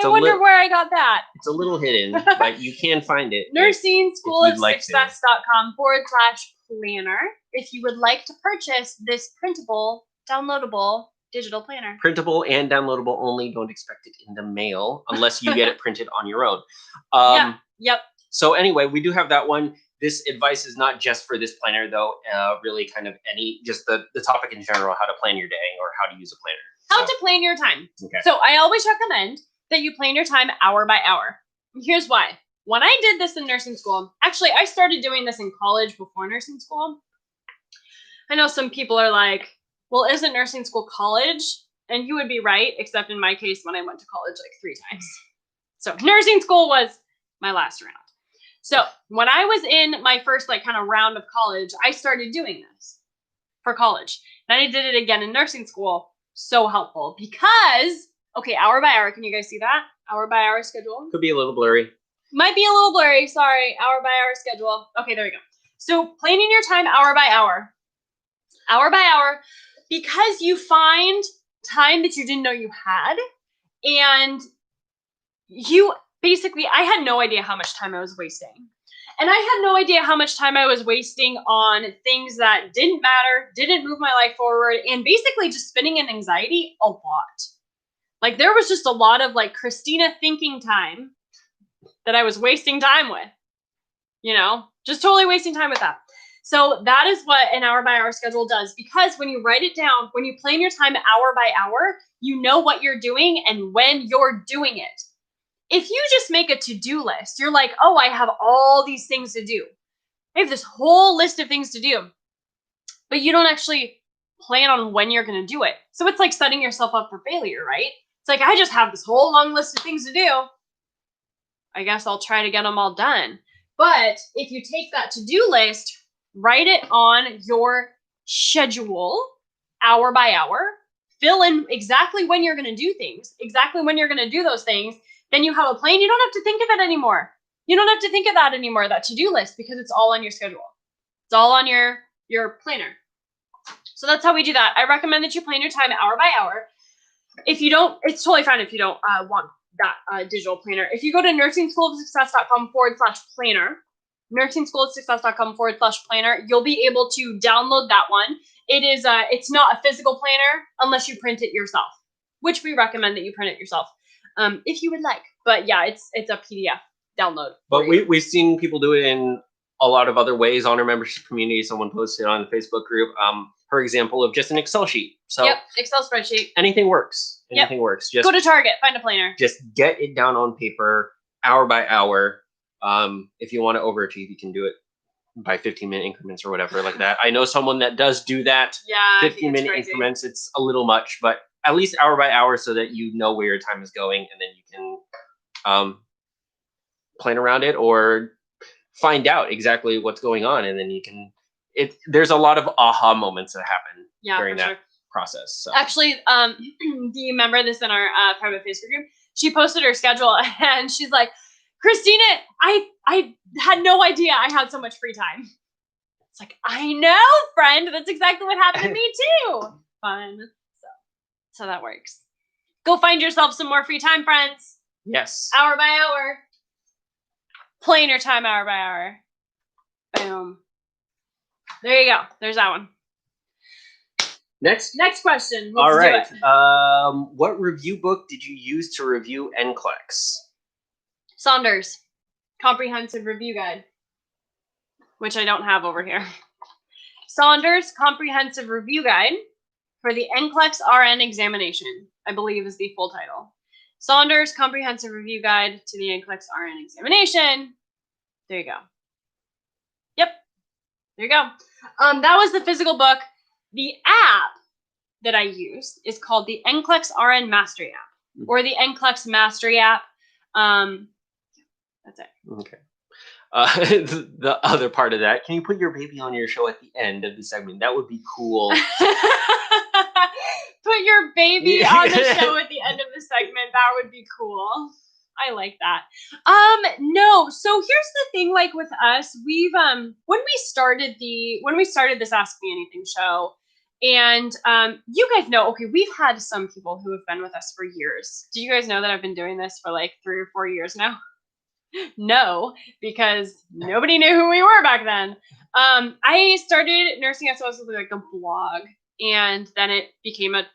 I wonder where I got that. It's a little hidden, but you can find it. nursingschoolofsuccess.com/planner if you would like to purchase this printable, downloadable digital planner. Printable and downloadable only. Don't expect it in the mail unless you get it printed on your own. Yep. So anyway, we do have that one. This advice is not just for this planner, though. Really, kind of just the topic in general, how to plan your day or how to use a planner. How to plan your time. Okay. So I always recommend that you plan your time hour by hour. Here's why. When I did this in nursing school, actually, I started doing this in college before nursing school. I know some people are like, well, isn't nursing school college? And you would be right, except in my case, when I went to college like 3 times. So nursing school was my last round. So when I was in my first kind of round of college, I started doing this for college. And I did it again in nursing school. So helpful because, okay, hour by hour. Can you guys see that? Hour by hour schedule. Could be a little blurry. Might be a little blurry. Sorry. Hour by hour schedule. Okay, there we go. So planning your time hour by hour. Hour by hour, because you find time that you didn't know you had. And I had no idea how much time I was wasting. And I had no idea how much time I was wasting on things that didn't matter, didn't move my life forward, and basically just spinning in anxiety a lot. Like there was just a lot of Christina thinking time that I was wasting time with, just totally wasting time with that. So that is what an hour by hour schedule does, because when you write it down, when you plan your time hour by hour, you know what you're doing and when you're doing it. If you just make a to-do list, you're like, oh, I have all these things to do. I have this whole list of things to do, but you don't actually plan on when you're going to do it. So it's like setting yourself up for failure, right? It's like, I just have this whole long list of things to do. I guess I'll try to get them all done. But if you take that to-do list, write it on your schedule, hour by hour, fill in exactly when you're going to do things, exactly when you're going to do those things. Then you have a plan. You don't have to think of it anymore. You don't have to think of that anymore, that to-do list, because it's all on your schedule. It's all on your planner. So that's how we do that. I recommend that you plan your time hour by hour. If you don't, it's totally fine if you don't want that digital planner. If you go to nursingschoolofsuccess.com/planner, nursingschoolofsuccess.com/planner, you'll be able to download that one. It's not a physical planner unless you print it yourself, which we recommend that you print it yourself. If you would like, but yeah, it's a PDF download. But we've seen people do it in a lot of other ways on our membership community. Someone posted on the Facebook group her example of just an Excel sheet. So yep, Excel spreadsheet. anything works. Anything works. Just go to Target, find a planner. Just get it down on paper, hour by hour. If you want to overachieve, you can do it by 15-minute increments or whatever like that. I know someone that does do that. Yeah, 15-minute increments. It's a little much, but at least hour by hour so that you know where your time is going, and then you can plan around it or find out exactly what's going on, and then you can. There's a lot of aha moments that happen during that process. So. Actually, do you remember this in our private Facebook group? She posted her schedule and she's like, Christina, I had no idea I had so much free time. It's like, I know, friend. That's exactly what happened to me too. Fun. So that works. Go find yourself some more free time, friends. Yes. Hour by hour. Planner time, hour by hour. Boom. There you go. There's that one. Next question. All right. What review book did you use to review NCLEX? Saunders, Comprehensive Review Guide, which I don't have over here. Saunders Comprehensive Review Guide for the NCLEX RN examination, I believe is the full title. Saunders Comprehensive Review Guide to the NCLEX RN examination. There you go. Yep. There you go. That was the physical book. The app that I use is called the NCLEX RN Mastery app, or the NCLEX Mastery app. That's it. Okay. The other part of that, can you put your baby on your show at the end of the segment? That would be cool. Put your baby on the show at the end of the segment. That would be cool. I like that. No. So here's the thing, like with us, we've when we started this Ask Me Anything show, and you guys know, okay, we've had some people who have been with us for years. Do you guys know that I've been doing this for like 3 or 4 years now? No, because nobody knew who we were back then. I started Nursing SOS with like a blog, and then it became a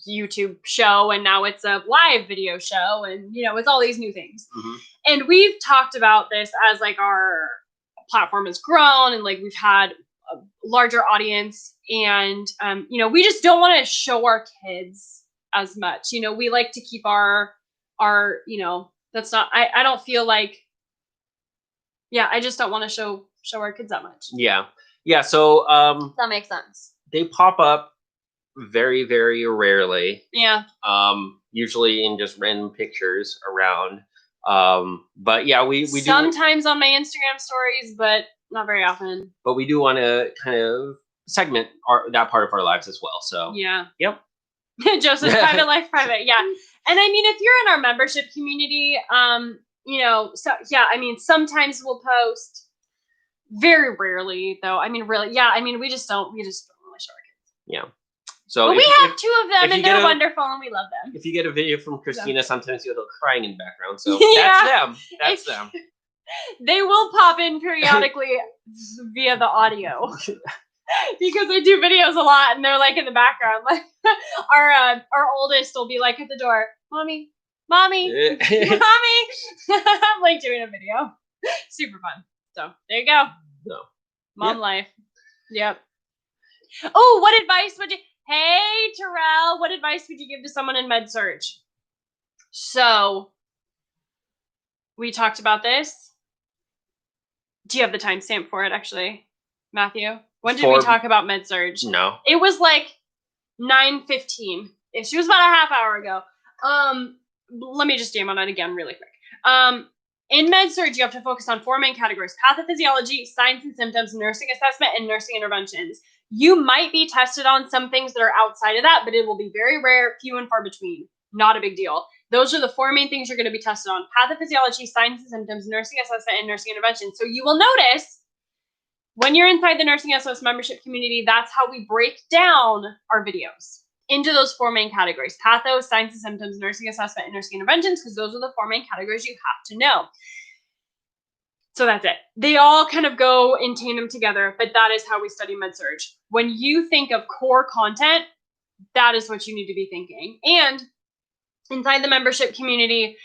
YouTube show, and now it's a live video show, and it's all these new things. Mm-hmm. And we've talked about this as like our platform has grown, and like we've had a larger audience, and we just don't want to show our kids as much. We like to keep our that's not, I don't feel like, I just don't want to show our kids that much. Yeah. So that makes sense. They pop up very, very rarely. Yeah. Usually in just random pictures around. But yeah, we sometimes on my Instagram stories, but not very often. But we do want to kind of segment that part of our lives as well. So yeah. Yep. Joseph's private life, private. Yeah. And I mean, if you're in our membership community, so yeah, I mean, sometimes we'll post. Very rarely, though. I mean, really, yeah. I mean, we just don't really show our kids. Yeah. So but we have 2 of them, and they're wonderful, and we love them. If you get a video from Christina, sometimes you'll hear crying in the background. So that's them. They will pop in periodically via the audio. Because I do videos a lot, and they're like in the background. Like our oldest will be like at the door, mommy, mommy. I'm like doing a video. Super fun. So there you go. No. Mom life. Yep. Oh, what advice would you? Hey, Terrell, what advice would you give to someone in med surg? So we talked about this. Do you have the timestamp for it, actually, Matthew? When did we talk about med surg? No. It was like 9:15. It was about a half hour ago. Let me just jam on it again really quick. In med surg, you have to focus on 4 main categories: pathophysiology, signs and symptoms, nursing assessment, and nursing interventions. You might be tested on some things that are outside of that, but it will be very rare, few and far between. Not a big deal. Those are the 4 main things you're going to be tested on: pathophysiology, signs and symptoms, nursing assessment, and nursing intervention. So you will notice when you're inside the Nursing SOS membership community, that's how we break down our videos into those 4 main categories: patho, signs and symptoms, nursing assessment, and nursing interventions, because those are the 4 main categories you have to know. So that's it. They all kind of go in tandem together, but that is how we study med surg. When you think of core content, that is what you need to be thinking. And inside the membership community,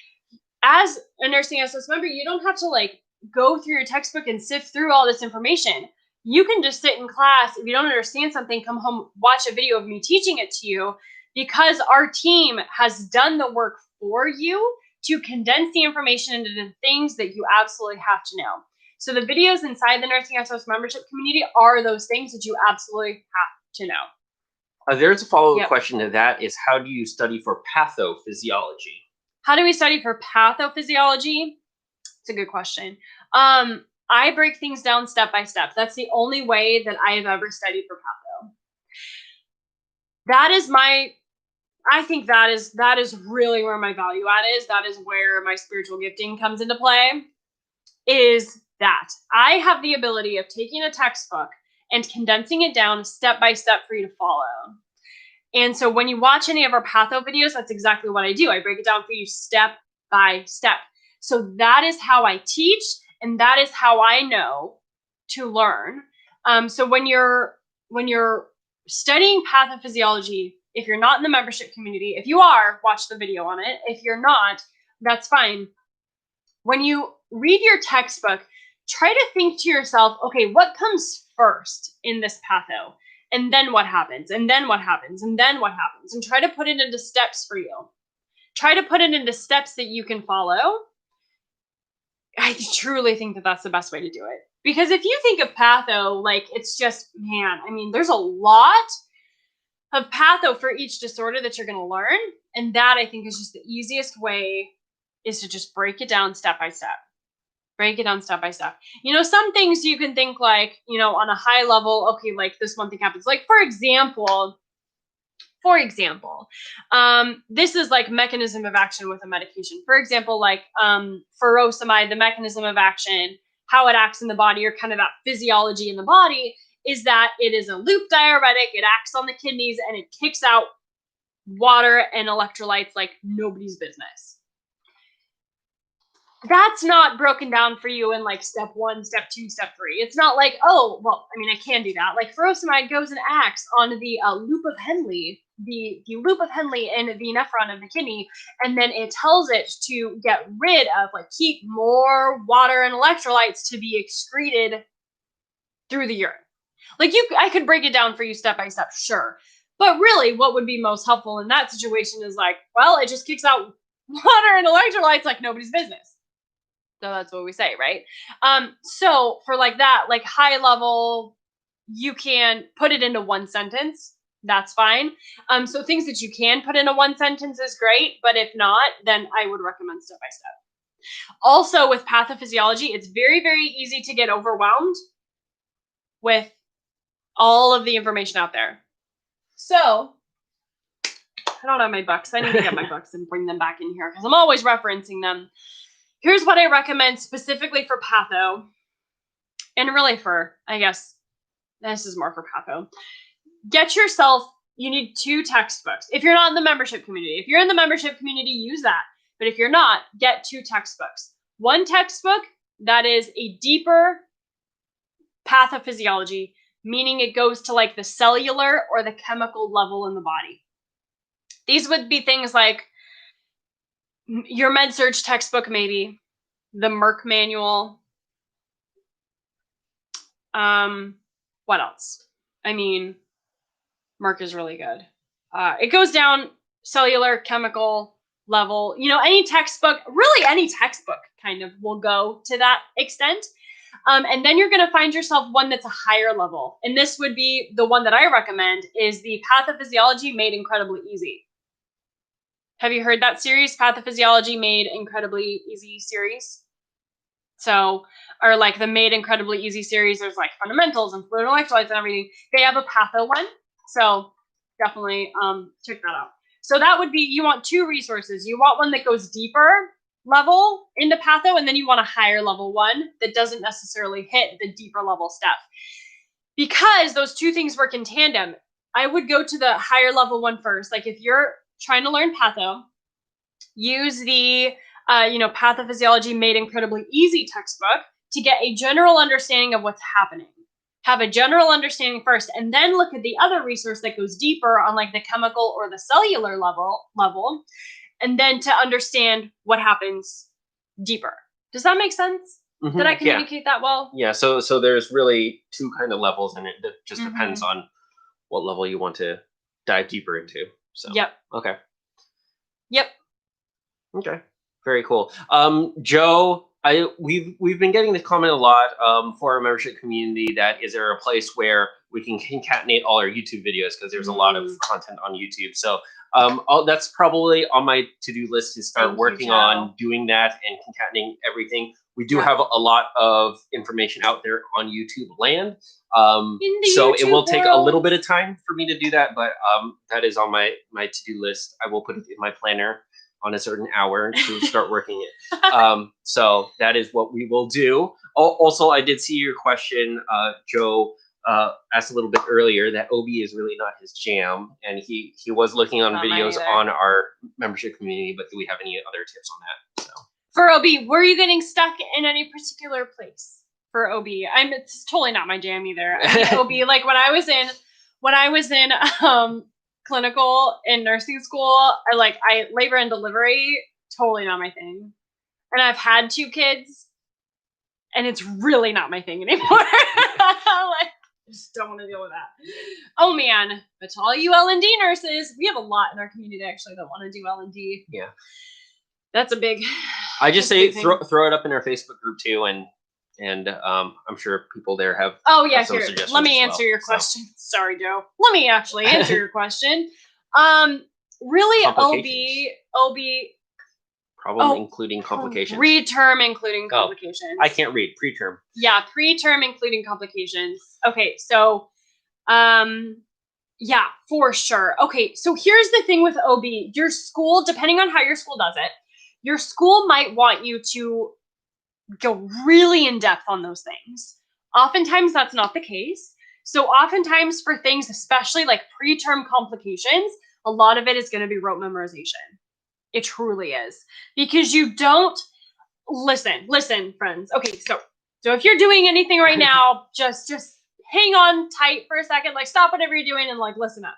as a Nursing SOS member, you don't have to like go through your textbook and sift through all this information. You can just sit in class. If you don't understand something, come home, watch a video of me teaching it to you, because our team has done the work for you to condense the information into the things that you absolutely have to know. So the videos inside the Nursing SOS membership community are those things that you absolutely have to know. There's a follow-up question to that is, how do you study for pathophysiology? How do we study for pathophysiology? It's a good question. I break things down step by step. That's the only way that I have ever studied for patho. I think that is really where my value add is. That is where my spiritual gifting comes into play, is that I have the ability of taking a textbook and condensing it down step by step for you to follow. And so when you watch any of our patho videos, that's exactly what I do. I break it down for you step by step. So that is how I teach, and that is how I know to learn. So when you're studying pathophysiology, if you're not in the membership community, if you are, watch the video on it. If you're not, that's fine. When you read your textbook, try to think to yourself, okay, what comes first in this patho? And then what happens? And then what happens? And then what happens? And try to put it into steps for you. Try to put it into steps that you can follow. I truly think that that's the best way to do it. Because if you think of patho, like, it's just, man, I mean, there's a lot of patho for each disorder that you're going to learn. And that, I think, is just the easiest way, is to just break it down step by step. Break it down step by step. You know, some things you can think like, you know, on a high level, okay, like this one thing happens. Like, for example, this is like mechanism of action with a medication. For example, like furosemide, the mechanism of action, how it acts in the body, or kind of that physiology in the body, is that it is a loop diuretic. It acts on the kidneys and it kicks out water and electrolytes like nobody's business. That's not broken down for you in like step 1, step 2, step 3. It's not like, oh, well, I mean, I can do that. Like furosemide goes and acts on the loop of Henle, the loop of Henle in the nephron of the kidney, and then it tells it to get rid of, like, keep more water and electrolytes to be excreted through the urine. Like, I could break it down for you step by step, sure. But really, what would be most helpful in that situation is like, well, it just kicks out water and electrolytes like nobody's business. So that's what we say, right? So for like that, like high level, you can put it into one sentence. That's fine. So things that you can put into one sentence is great, but if not, then I would recommend step by step. Also with pathophysiology, it's very, very easy to get overwhelmed with all of the information out there. So I don't have my books. I need to get my books and bring them back in here because I'm always referencing them. Here's what I recommend specifically for patho, and really for, I guess, this is more for patho. Get yourself, you need 2 textbooks. If you're not in the membership community, if you're in the membership community, use that. But if you're not, get 2 textbooks. One textbook that is a deeper pathophysiology, meaning it goes to like the cellular or the chemical level in the body. These would be things like your med-surg textbook, maybe the Merck manual. What else? I mean, Merck is really good. It goes down cellular, chemical level. You know, any textbook, really any textbook kind of will go to that extent. And then you're going to find yourself one that's a higher level. And this would be the one that I recommend, is the Pathophysiology Made Incredibly Easy. Have you heard that series, Pathophysiology Made Incredibly Easy series? So, or like the Made Incredibly Easy series, there's like fundamentals and fluid electrolytes and everything. They have a patho one. So definitely check that out. So that would be, you want 2 resources. You want one that goes deeper level into patho, and then you want a higher level one that doesn't necessarily hit the deeper level stuff. Because those 2 things work in tandem, I would go to the higher level one first. Like if you're trying to learn patho, use the Pathophysiology Made Incredibly Easy textbook to get a general understanding of what's happening. Have a general understanding first, and then look at the other resource that goes deeper on like the chemical or the cellular level, and then to understand what happens deeper. Does that make sense? Did I communicate that well? Yeah. So there's really two kind of levels, and it just depends on what level you want to dive deeper into. So. Yep. Okay. Yep. Okay. Very cool. Joe, we've been getting this comment a lot for our membership community that is there a place where we can concatenate all our YouTube videos, because there's a lot of content on YouTube. So that's probably on my to-do list to start working on doing that and concatenating everything. We do have a lot of information out there on YouTube land. So it will take a little bit of time for me to do that, but that is on my to-do list. I will put it in my planner on a certain hour to start working it. So that is what we will do. Also, I did see your question, Joe asked a little bit earlier that OB is really not his jam, and he was looking on videos on our membership community, but do we have any other tips on that? So. For OB, were you getting stuck in any particular place for OB? It's totally not my jam either. I mean, OB, like when I was in clinical in nursing school, I labor and delivery, totally not my thing. And I've had 2 kids, and it's really not my thing anymore. I just don't want to deal with that. Oh man, but to all you L&D nurses, we have a lot in our community actually that want to do L&D. Yeah, that's a big. I just say throw it up in our Facebook group too, and I'm sure people there have. Oh yeah, here. Let me answer your question. So. Sorry, Joe. Let me actually answer your question. Really, OB. Problem including complications. Preterm including complications. I can't read. Preterm. Yeah, preterm including complications. Okay, so yeah, for sure. Okay, so here's the thing with OB. Your school, depending on how your school does it, your school might want you to go really in depth on those things. Oftentimes that's not the case. So oftentimes for things, especially like preterm complications, a lot of it is going to be rote memorization. It truly is, because you don't listen, friends. Okay, so if you're doing anything right now, just hang on tight for a second. Like stop whatever you're doing and like listen up.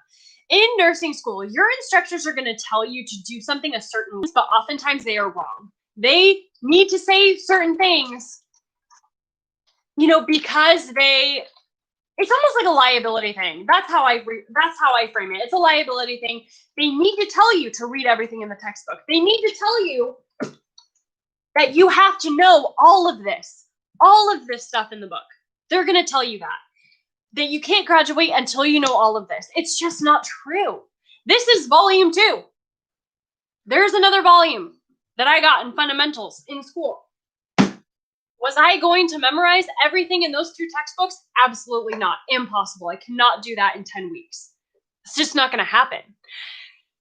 In nursing school, your instructors are going to tell you to do something a certain way, but oftentimes they are wrong. They need to say certain things, because it's almost like a liability thing. That's how I frame it. It's a liability thing. They need to tell you to read everything in the textbook. They need to tell you that you have to know all of this stuff in the book. They're going to tell you that you can't graduate until you know all of this. It's just not true. This is volume 2. There's another volume that I got in fundamentals in school. Was I going to memorize everything in those 2 textbooks? Absolutely not. Impossible. I cannot do that in 10 weeks. It's just not going to happen.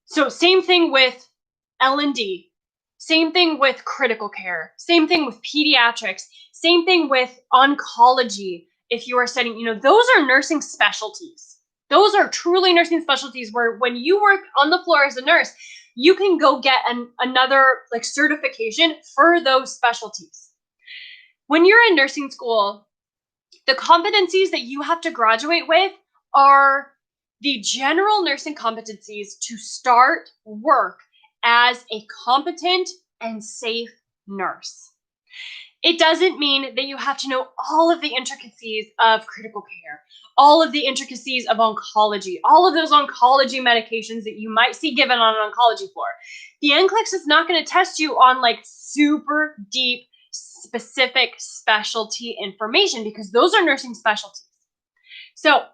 So same thing with L&D. Same thing with critical care. Same thing with pediatrics. Same thing with oncology. If you are studying, those are nursing specialties. Those are truly nursing specialties where when you work on the floor as a nurse, you can go get another certification for those specialties. When you're in nursing school, the competencies that you have to graduate with are the general nursing competencies to start work as a competent and safe nurse. It doesn't mean that you have to know all of the intricacies of critical care, all of the intricacies of oncology, all of those oncology medications that you might see given on an oncology floor. The NCLEX is not going to test you on super deep, specific specialty information, because those are nursing specialties. So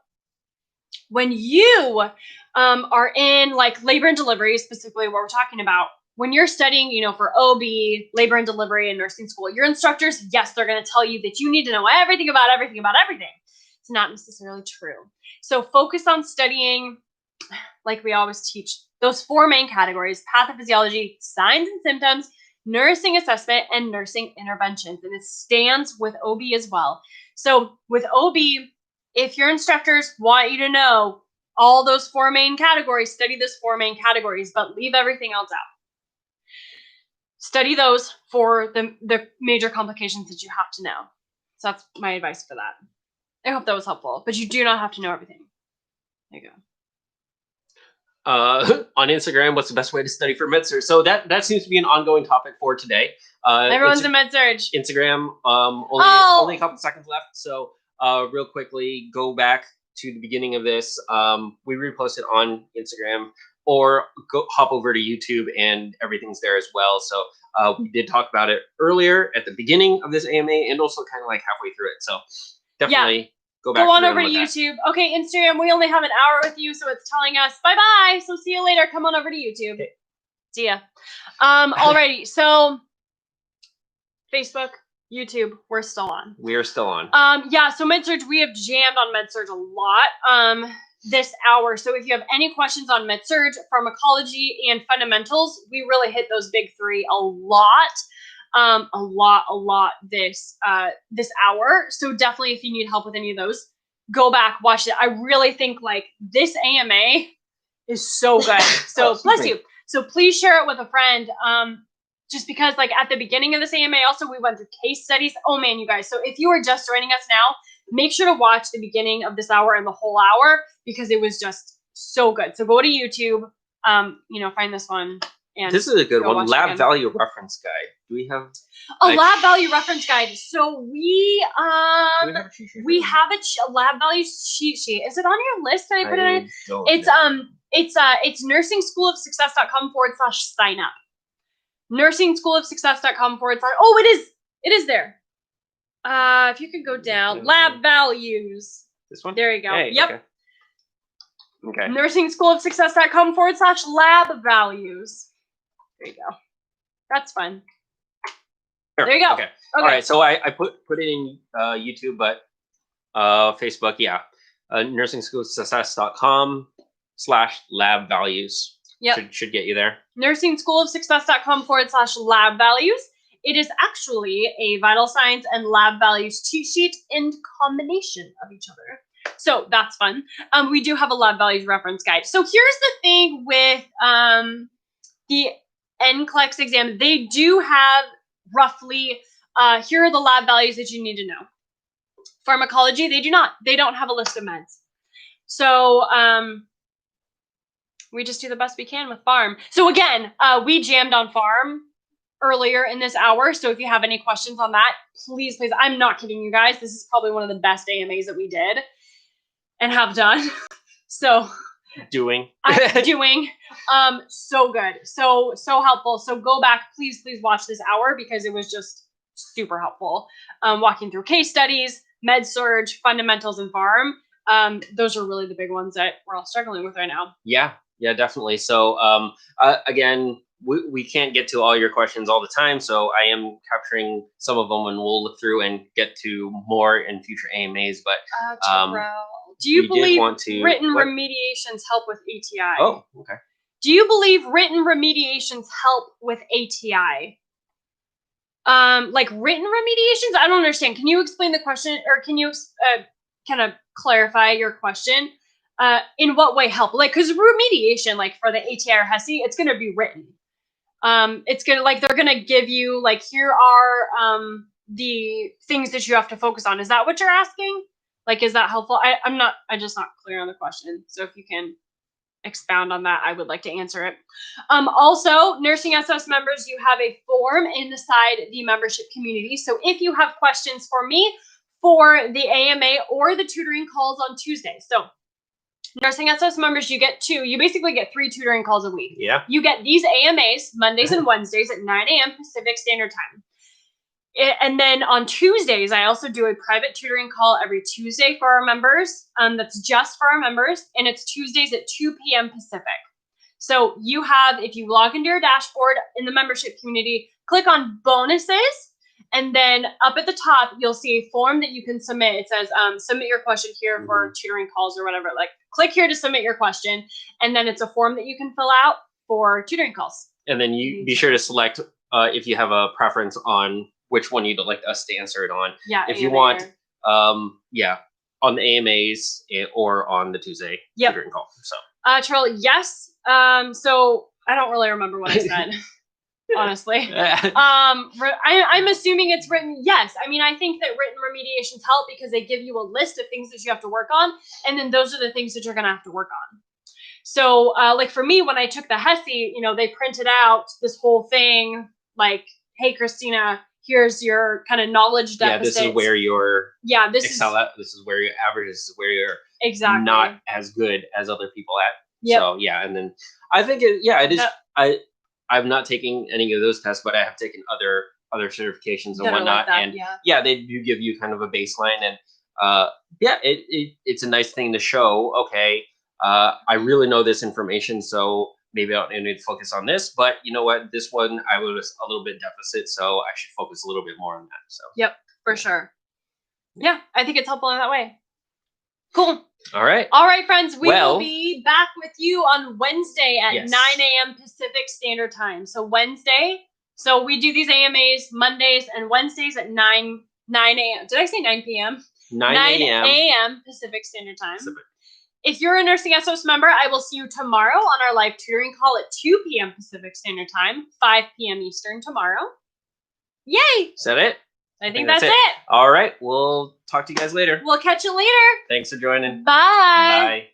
when you are in labor and delivery, specifically what we're talking about, when you're studying, for OB, labor and delivery in nursing school, your instructors, yes, they're going to tell you that you need to know everything about everything. It's not necessarily true. So focus on studying, like we always teach, those 4 main categories: pathophysiology, signs and symptoms, nursing assessment, and nursing interventions. And it stands with OB as well. So with OB, if your instructors want you to know all those 4 main categories, study those 4 main categories, but leave everything else out. Study those for the major complications that you have to know. So that's my advice for that. I hope that was helpful, but you do not have to know everything. There you go. on Instagram, what's the best way to study for med-surg? So that seems to be an ongoing topic for today. Everyone's a med-surg. Instagram, only a couple seconds left. So real quickly, go back to the beginning of this. We reposted on Instagram, or hop over to YouTube and everything's there as well. So we did talk about it earlier at the beginning of this AMA and also kind of like halfway through it. So definitely go back. Go on over to YouTube. Okay, Instagram, we only have an hour with you, so it's telling us bye-bye. So see you later. Come on over to YouTube. Okay. See ya. Alrighty, so Facebook, YouTube, we're still on. We are still on. Yeah, so med-surg, we have jammed on med-surg a lot this hour. So if you have any questions on med-surg, pharmacology, and fundamentals, we really hit those big three a lot. A lot this hour. So definitely, if you need help with any of those, go back, watch it. I really think like this AMA is so good. So bless you. So please share it with a friend. Just because like at the beginning of this AMA, also we went through case studies. Oh man, you guys. So if you are just joining us now, make sure to watch the beginning of this hour and the whole hour because it was just so good. So go to YouTube, find this one. And this is a good one. Lab value reference guide. Do we have a lab value reference guide? So we have a lab value cheat sheet. Is it on your list? Did I put it in? It's nursingSchoolofSuccess.com/sign up. nursingSchoolofSuccess.com/. Oh, it is there. If you could go down, lab values. This one. There you go. Hey, yep. Okay. nursingSchoolofSuccess.com/lab values. There you go. That's fun. Sure. There you go. Okay. All right. So I put it in YouTube, but Facebook, yeah. nursingSchoolofSuccess.com/lab values. Yep. Should get you there. nursingSchoolofSuccess.com/lab values. It is actually a vital signs and lab values cheat sheet in combination of each other. So that's fun. We do have a lab values reference guide. So here's the thing with the NCLEX exam. They do have roughly, here are the lab values that you need to know. Pharmacology, they do not. They don't have a list of meds. So we just do the best we can with pharm. So again, we jammed on pharm earlier in this hour. So if you have any questions on that, please, I'm not kidding you guys. This is probably one of the best AMAs that we did and have done. So doing so good, so helpful. So go back, please watch this hour because it was just super helpful. Walking through case studies, med-surg, fundamentals, and pharm. Those are really the big ones that we're all struggling with right now. Yeah, definitely. So again, we can't get to all your questions all the time, so I am capturing some of them and we'll look through and get to more in future AMAs. But do you believe written remediations help with ATI? Oh, okay. Do you believe written remediations help with ATI? Like written remediations? I don't understand. Can you explain the question, or can you kind of clarify your question? In what way help? Like, because remediation, like for the ATI or HESI, it's going to be written. It's going to, like, they're going to give you, like, here are the things that you have to focus on. Is that what you're asking? Like, is that helpful? I'm just not clear on the question. So if you can expound on that, I would like to answer it. Also, Nursing SS members, you have a form inside the membership community. So if you have questions for me for the AMA or the tutoring calls on Tuesday. So Nursing SS members, you basically get 3 tutoring calls a week. Yeah. You get these AMAs Mondays and Wednesdays at 9 a.m. Pacific Standard Time. And then on Tuesdays, I also do a private tutoring call every Tuesday for our members. That's just for our members. And it's Tuesdays at 2 p.m. Pacific. So you have, if you log into your dashboard in the membership community, click on bonuses. And then up at the top, you'll see a form that you can submit. It says, submit your question here for tutoring calls or whatever. Like, click here to submit your question. And then it's a form that you can fill out for tutoring calls. And then you be sure to select if you have a preference on which one you'd like us to answer it on. Yeah. If you want, on the AMAs or on the Tuesday tutoring call. So, Charlie, yes. So I don't really remember what I said. Honestly, I'm assuming it's written. Yes. I mean, I think that written remediations help because they give you a list of things that you have to work on. And then those are the things that you're going to have to work on. So, like for me, when I took the HESI, they printed out this whole thing, like, hey, Christina, here's your kind of knowledge deficit. Yeah, this is where your this excel at. This is where your average. This is where you're exactly not as good as other people at. Yep. So yeah, and then I think it is. I'm not taking any of those tests, but I have taken other certifications and whatnot. Like and they do give you kind of a baseline, and it's a nice thing to show. Okay, I really know this information, so maybe I don't need to focus on this. But you know what? This one I was a little bit deficit, so I should focus a little bit more on that. So yep, for sure. Yeah, I think it's helpful in that way. Cool. All right, friends. We will be back with you on Wednesday at 9 a.m. Pacific Standard Time. So Wednesday. So we do these AMAs Mondays and Wednesdays at 9 a.m. Did I say 9 p.m.? 9 a.m. Pacific Standard Time. If you're a Nursing SOS member, I will see you tomorrow on our live tutoring call at 2 p.m. Pacific Standard Time, 5 p.m. Eastern tomorrow. Yay! Is that it? I think that's it. All right. We'll talk to you guys later. We'll catch you later. Thanks for joining. Bye. Bye.